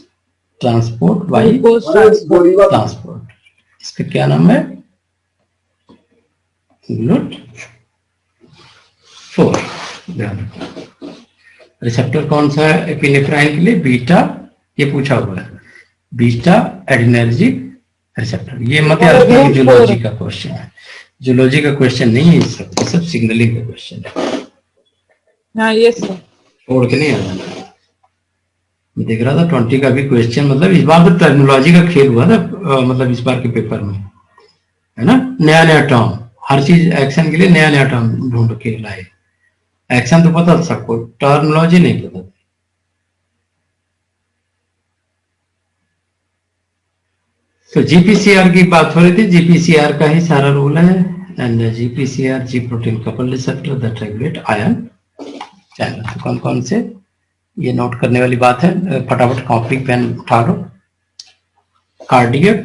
transport bye transport. इसका क्या नाम है? GLUT4। रिसेप्टर कौन सा है एपिनेफ्राइन के लिए? बीटा, ये पूछा हुआ है, बीटा एड्रेनर्जिक रिसेप्टर। ये मत याद रखना, जूलॉजी का क्वेश्चन है, जूलॉजी का क्वेश्चन नहीं है, सब सिग्नलिंग का क्वेश्चन है। हाँ, ये सर छोड़ के नहीं आना। मैं देख रहा था 20 का भी क्वेश्चन, मतलब इस बार तो टर्मिनोलॉजी का खेल हुआ था, मतलब इस बार के पेपर में, है ना। नया नया टर्म, हर चीज एक्शन के लिए नया नया टर्म ढूंढ के लाए। एक्शन तो पता था सबको, टर्मिनोलॉजी नहीं पता था। तो जीपीसीआर की बात हो रही थी, जीपीसीआर का ही सारा रोल है and GPCR, G protein coupled receptor that regulate ion channel. तो कौन कौन से ये नोट करने वाली बात है, फटाफट कॉपी पेन उठा लो। कार्डियक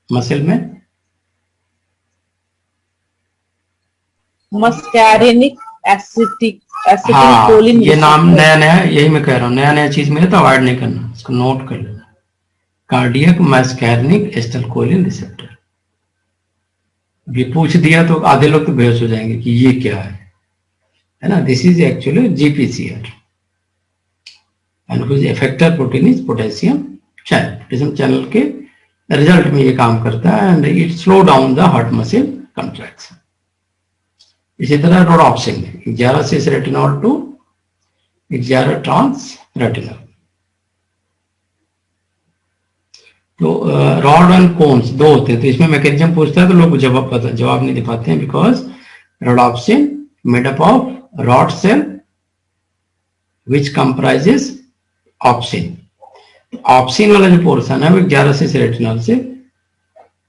मसल में मस्कैरिनिक एसिटिक हाँ, कोलिन ये नाम नया नया, यही मैं कह रहा हूँ, नया नया चीज मिले तो अवॉइड नहीं करना, इसको नोट कर लेना। Cardiac muscarinic acetylcholine receptor. ये पूछ दिया तो आधे लोग तो बेहोश हो जाएंगे कि ये क्या है ना। This is actually GPCR and which effector protein is potassium channel. Potassium channel के रिजल्ट में ये काम करता है and it slow down the heart muscle contraction. इसी तरह rhodopsin 11 cis retinol to 11 trans retinol. तो रॉड एंड कोन्स दो होते हैं, तो इसमें मैकेनिज्म पूछता है तो लोग जवाब नहीं दे पाते हैं, because rhodopsin made up of rod cell which comprises opsin. Opsin वाला जो पोर्शन है वो 11 सिस रेटिनॉल से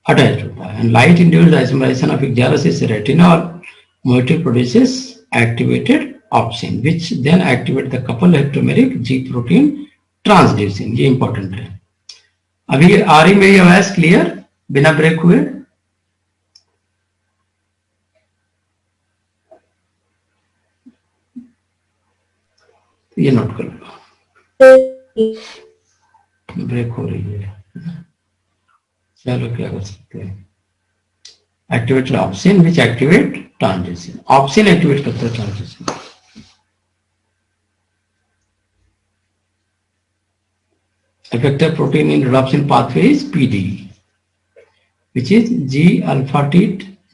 अटैच होता है and light induced isomerisation of 11 cis retinol moiety produces activated opsin which then activate the couple heptameric G protein transducin। ये important है। अभी आ रही मेरी आवाज क्लियर बिना ब्रेक हुए? ये नोट कर लो, ब्रेक हो रही है। चलो क्या कर सकते हैं, एक्टिवेट ऑप्सिन विच एक्टिवेट ट्रांजिशन। ऑप्सिन एक्टिवेट करता है transition. Effector protein in rhodopsin pathway is PDE, which is G alpha T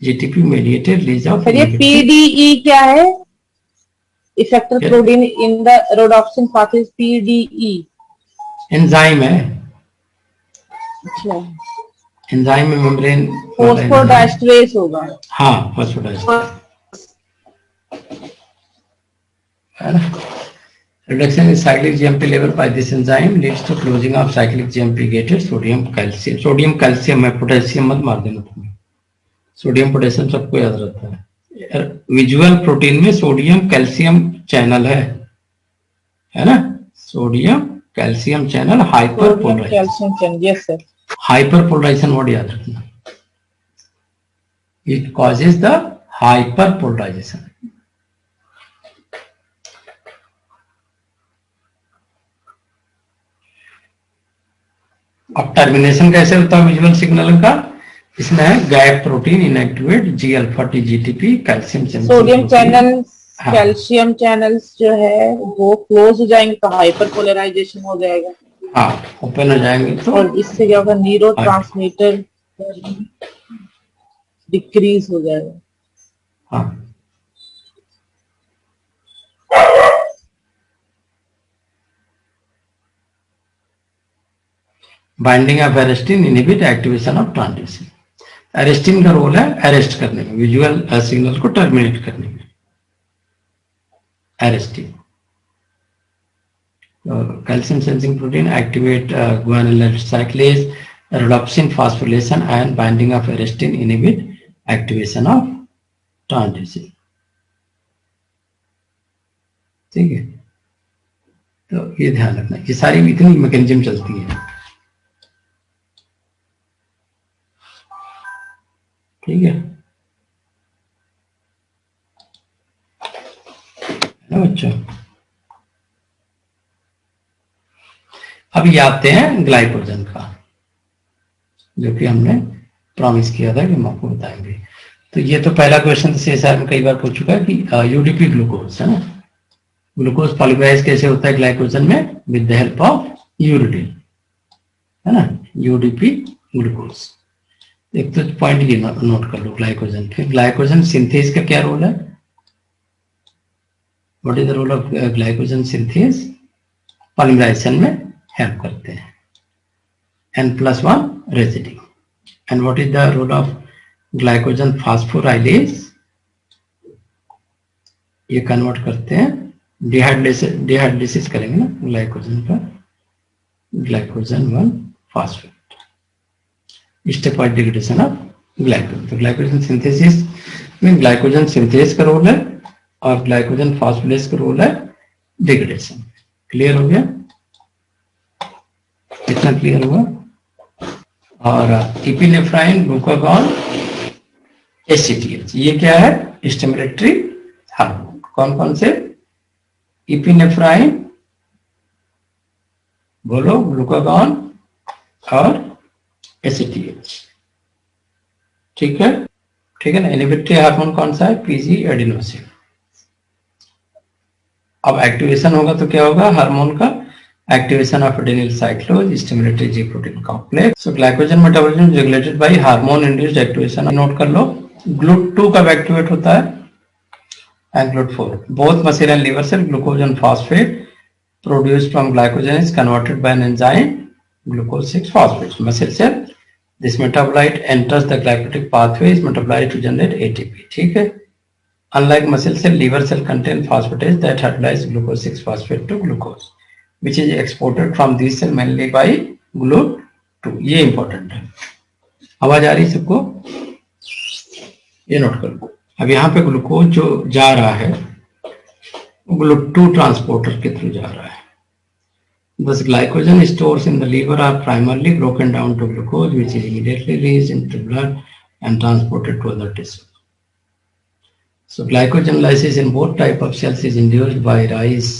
GTP mediated release of। Sir ये PDE क्या है? Effector protein in the rhodopsin pathway PDE enzyme है। अच्छा, enzyme में membrane फॉस्फोडाइस्ट्रेस होगा। हाँ, फॉस्फोडाइस्ट्रेस है ना। Reduction in cyclic GMP level by this enzyme leads to closing of cyclic GMP gated sodium calcium। Sodium calcium है, पोटेशियम मत मार देना तुम्हें, सोडियम पोटेशियम सबको याद रहता है। विजुअल प्रोटीन में सोडियम कैल्शियम चैनल है ना, sodium calcium channel hyperpolarisation. Yes sir, hyperpolarisation word याद रखना, it causes the hyperpolarisation. अब टर्मिनेशन कैसे होता है विजुअल सिग्नल का? इसमें है gap protein inactivate G alpha T GTP calcium channel. Sodium channel calcium channels जो है वो क्लोज हो जाएंगे तो हाइपर पोलराइजेशन हो जाएगा। हाँ, ओपन हो जाएंगे तो, और इससे क्या होगा, न्यूरो ट्रांसमीटर डिक्रीज हो जाएगा। हाँ, binding of arrestin inhibit activation of transition. Arrestin का रोल है अरेस्ट करने में, विजुअल सिग्नल को टर्मिनेट करने में। Arrestin calcium sensing protein activate guanyl cyclase, rhodopsin phosphorylation and binding of arrestin inhibit activation of transition. ठीक है, तो ये ध्यान रखना, ये सारी इतनी मैकेनिज्म चलती है। ठीक है ना बच्चों। अब ये आते हैं ग्लाइकोजन का, जो कि हमने प्रॉमिस किया था कि हम आपको बताएंगे। तो ये तो पहला क्वेश्चन CSR में कई बार पूछ चुका है कि यूडीपी ग्लूकोज है ना, ग्लूकोज पॉलीमराइज कैसे होता है ग्लाइकोजन में? विद द हेल्प ऑफ यूरिडिल, है ना, यूडीपी ग्लूकोज। एक तो पॉइंट ये नोट कर लो ग्लाइकोजन के। ग्लाइकोजन सिंथेज का क्या रोल है? What is the role of glycogen synthase? Polymerisation में हेल्प करते हैं, N+1 residue. And what is the role of glycogen phosphorylase? ये कन्वर्ट करते हैं, डिहाइड्रेसिस करेंगे ना ग्लाइकोजन का, glycogen 1 phosphate, stepwise degradation of glycogen. तो ग्लाइकोजन सिंथेसिस में ग्लाइकोजन सिंथेस का रोल है और ग्लाइकोजन फॉस्फोरेस का रोल है डिग्रेडेशन। क्लियर हो गया? कितना क्लियर हुआ? और इपिनेफ्राइन, ग्लूकागॉन, एसीटीएच, ये क्या है? Stimulatory hormone. कौन कौन से? इपिनेफ्राइन, बोलो, ग्लूकागॉन और एसीटीएच। ठीक है, ठीक है ना। इनहिबिटरी हार्मोन कौन सा है? PG adenosine. अब एक्टिवेशन होगा तो क्या होगा? हार्मोन का activation of adenyl cyclase, stimulatory G protein complex. So glycogen metabolism regulated by hormone induced activation. Note कर लो, GLUT2 कब एक्टिवेट होता है? And GLUT4। Both muscle and liver cell glucose and phosphate produced from glycogen is converted by an enzyme glucose 6-phosphate. Muscle cell, this metabolite enters the glycolytic pathway, is metabolized to generate ATP. ठीक है? Unlike muscle cell, liver cell contain phosphatase that hydrolyze glucose 6-phosphate to glucose, which is exported from these cell mainly by GLUT2. ये important है। आवाज आ रही सबको? ये note कर लो। अब यहाँ पे ग्लूकोज जो जा रहा है GLUT2 ट्रांसपोर्टर के थ्रू जा रहा है। Thus glycogen stores in the liver are primarily broken down to glucose, which is immediately released into blood and transported to other tissues. So glycogen lysis in both type of cells is induced by rise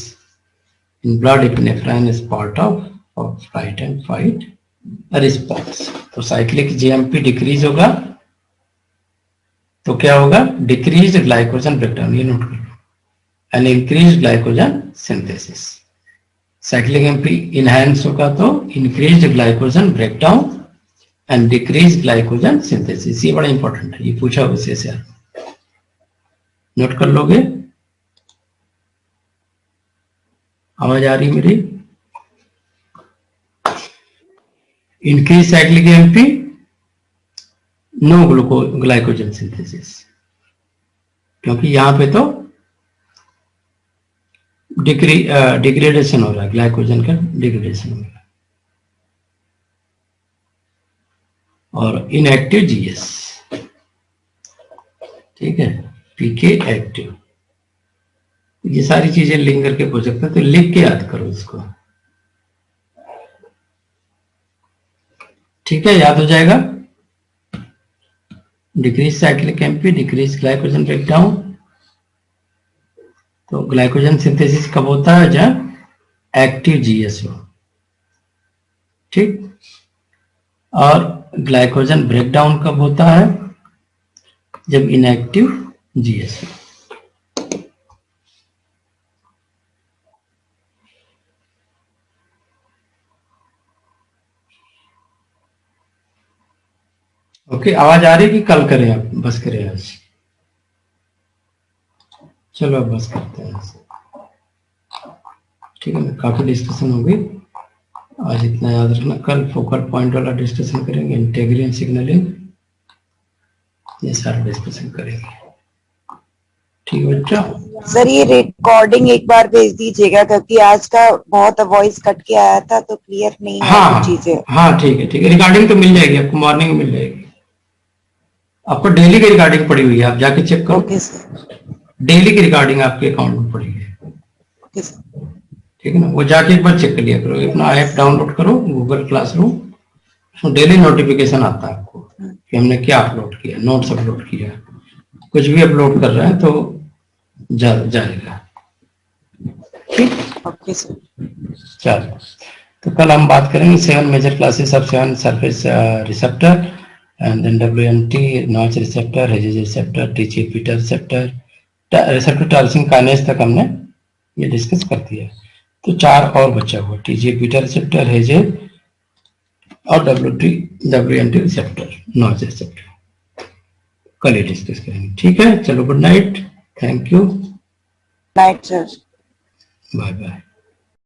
in blood. Epinephrine is part of fight and fight response. तो cyclic GMP decrease होगा तो क्या होगा? Decrease glycogen breakdown. ये note कर लो। and increased glycogen synthesis. Cyclic MP enhance होगा तो increased glycogen breakdown and decreased glycogen synthesis. ये बड़ा इंपॉर्टेंट है, ये पूछा वैसे से आप नोट कर लोगे। आवाज आ रही मेरी? Increase cyclic MP, no glycogen synthesis, क्योंकि यहां पे तो डिग्रेडेशन हो रहा है, ग्लाइकोजन का डिग्रेडेशन हो रहा है। और इनएक्टिव जीएस, ठीक है, पीके एक्टिव, ये सारी चीजें लिंक करके पूछ सकते हैं, तो लिख के याद करो इसको। ठीक है, याद हो जाएगा। Decrease cyclic MP, decrease glycogen breakdown. तो ग्लाइकोजन सिंथेसिस कब होता है? जब एक्टिव जीएस हो। ठीक, और ग्लाइकोजन ब्रेकडाउन कब होता है? जब इनएक्टिव जीएस हो। ओके, आवाज आ रही है कि कल करें? आप बस करें आज? चलो अब बस करते हैं। ठीक है ना, काफी डिस्कशन हो गई आज, इतना याद रखना। कल फोकल पॉइंट वाला डिस्कशन करेंगे, इंटीग्रिन सिग्नलिंग, ये सारा डिस्कशन करेंगे। ठीक है बच्चा? सर ये रिकॉर्डिंग एक बार भेज दीजिएगा, क्योंकि आज का बहुत वॉइस कट के आया था तो क्लियर नहीं है हाँ, चीजें। हाँ ठीक है, ठीक है। रिकॉर्डिंग तो मिल जाएगी आपको, मॉर्निंग में मिल जाएगी। आपको डेली की रिकॉर्डिंग पड़ी हुई है, आप जाके चेक करो। Okay sir. डेली की रिकॉर्डिंग आपके अकाउंट में पड़ी है। Okay sir. ठीक है ना, वो जाके एक बार चेक कर लिया करो। अपना ऐप डाउनलोड करो, गूगल क्लासरूम, उसमें डेली नोटिफिकेशन आता है आपको कि हमने क्या अपलोड किया, नोट्स अपलोड किया, कुछ भी अपलोड कर रहे हैं तो जाएगा। ठीक, ओके सर। चलो, तो कल हम बात करेंगे 7 major classes of 7 surface receptor and then WMT, notch receptor, हेजेज receptor, TGF-beta receptor, receptor tyrosine kinase तक हमने ये डिस्कस कर दिया। तो 4 और बचा हुआ, TGF-beta रिसेप्टर, हेजेज और WMT रिसेप्टर, नॉच रिसेप्टर, कल ये डिस्कस करेंगे। ठीक है, चलो, good night, thank you, night sir. Bye bye.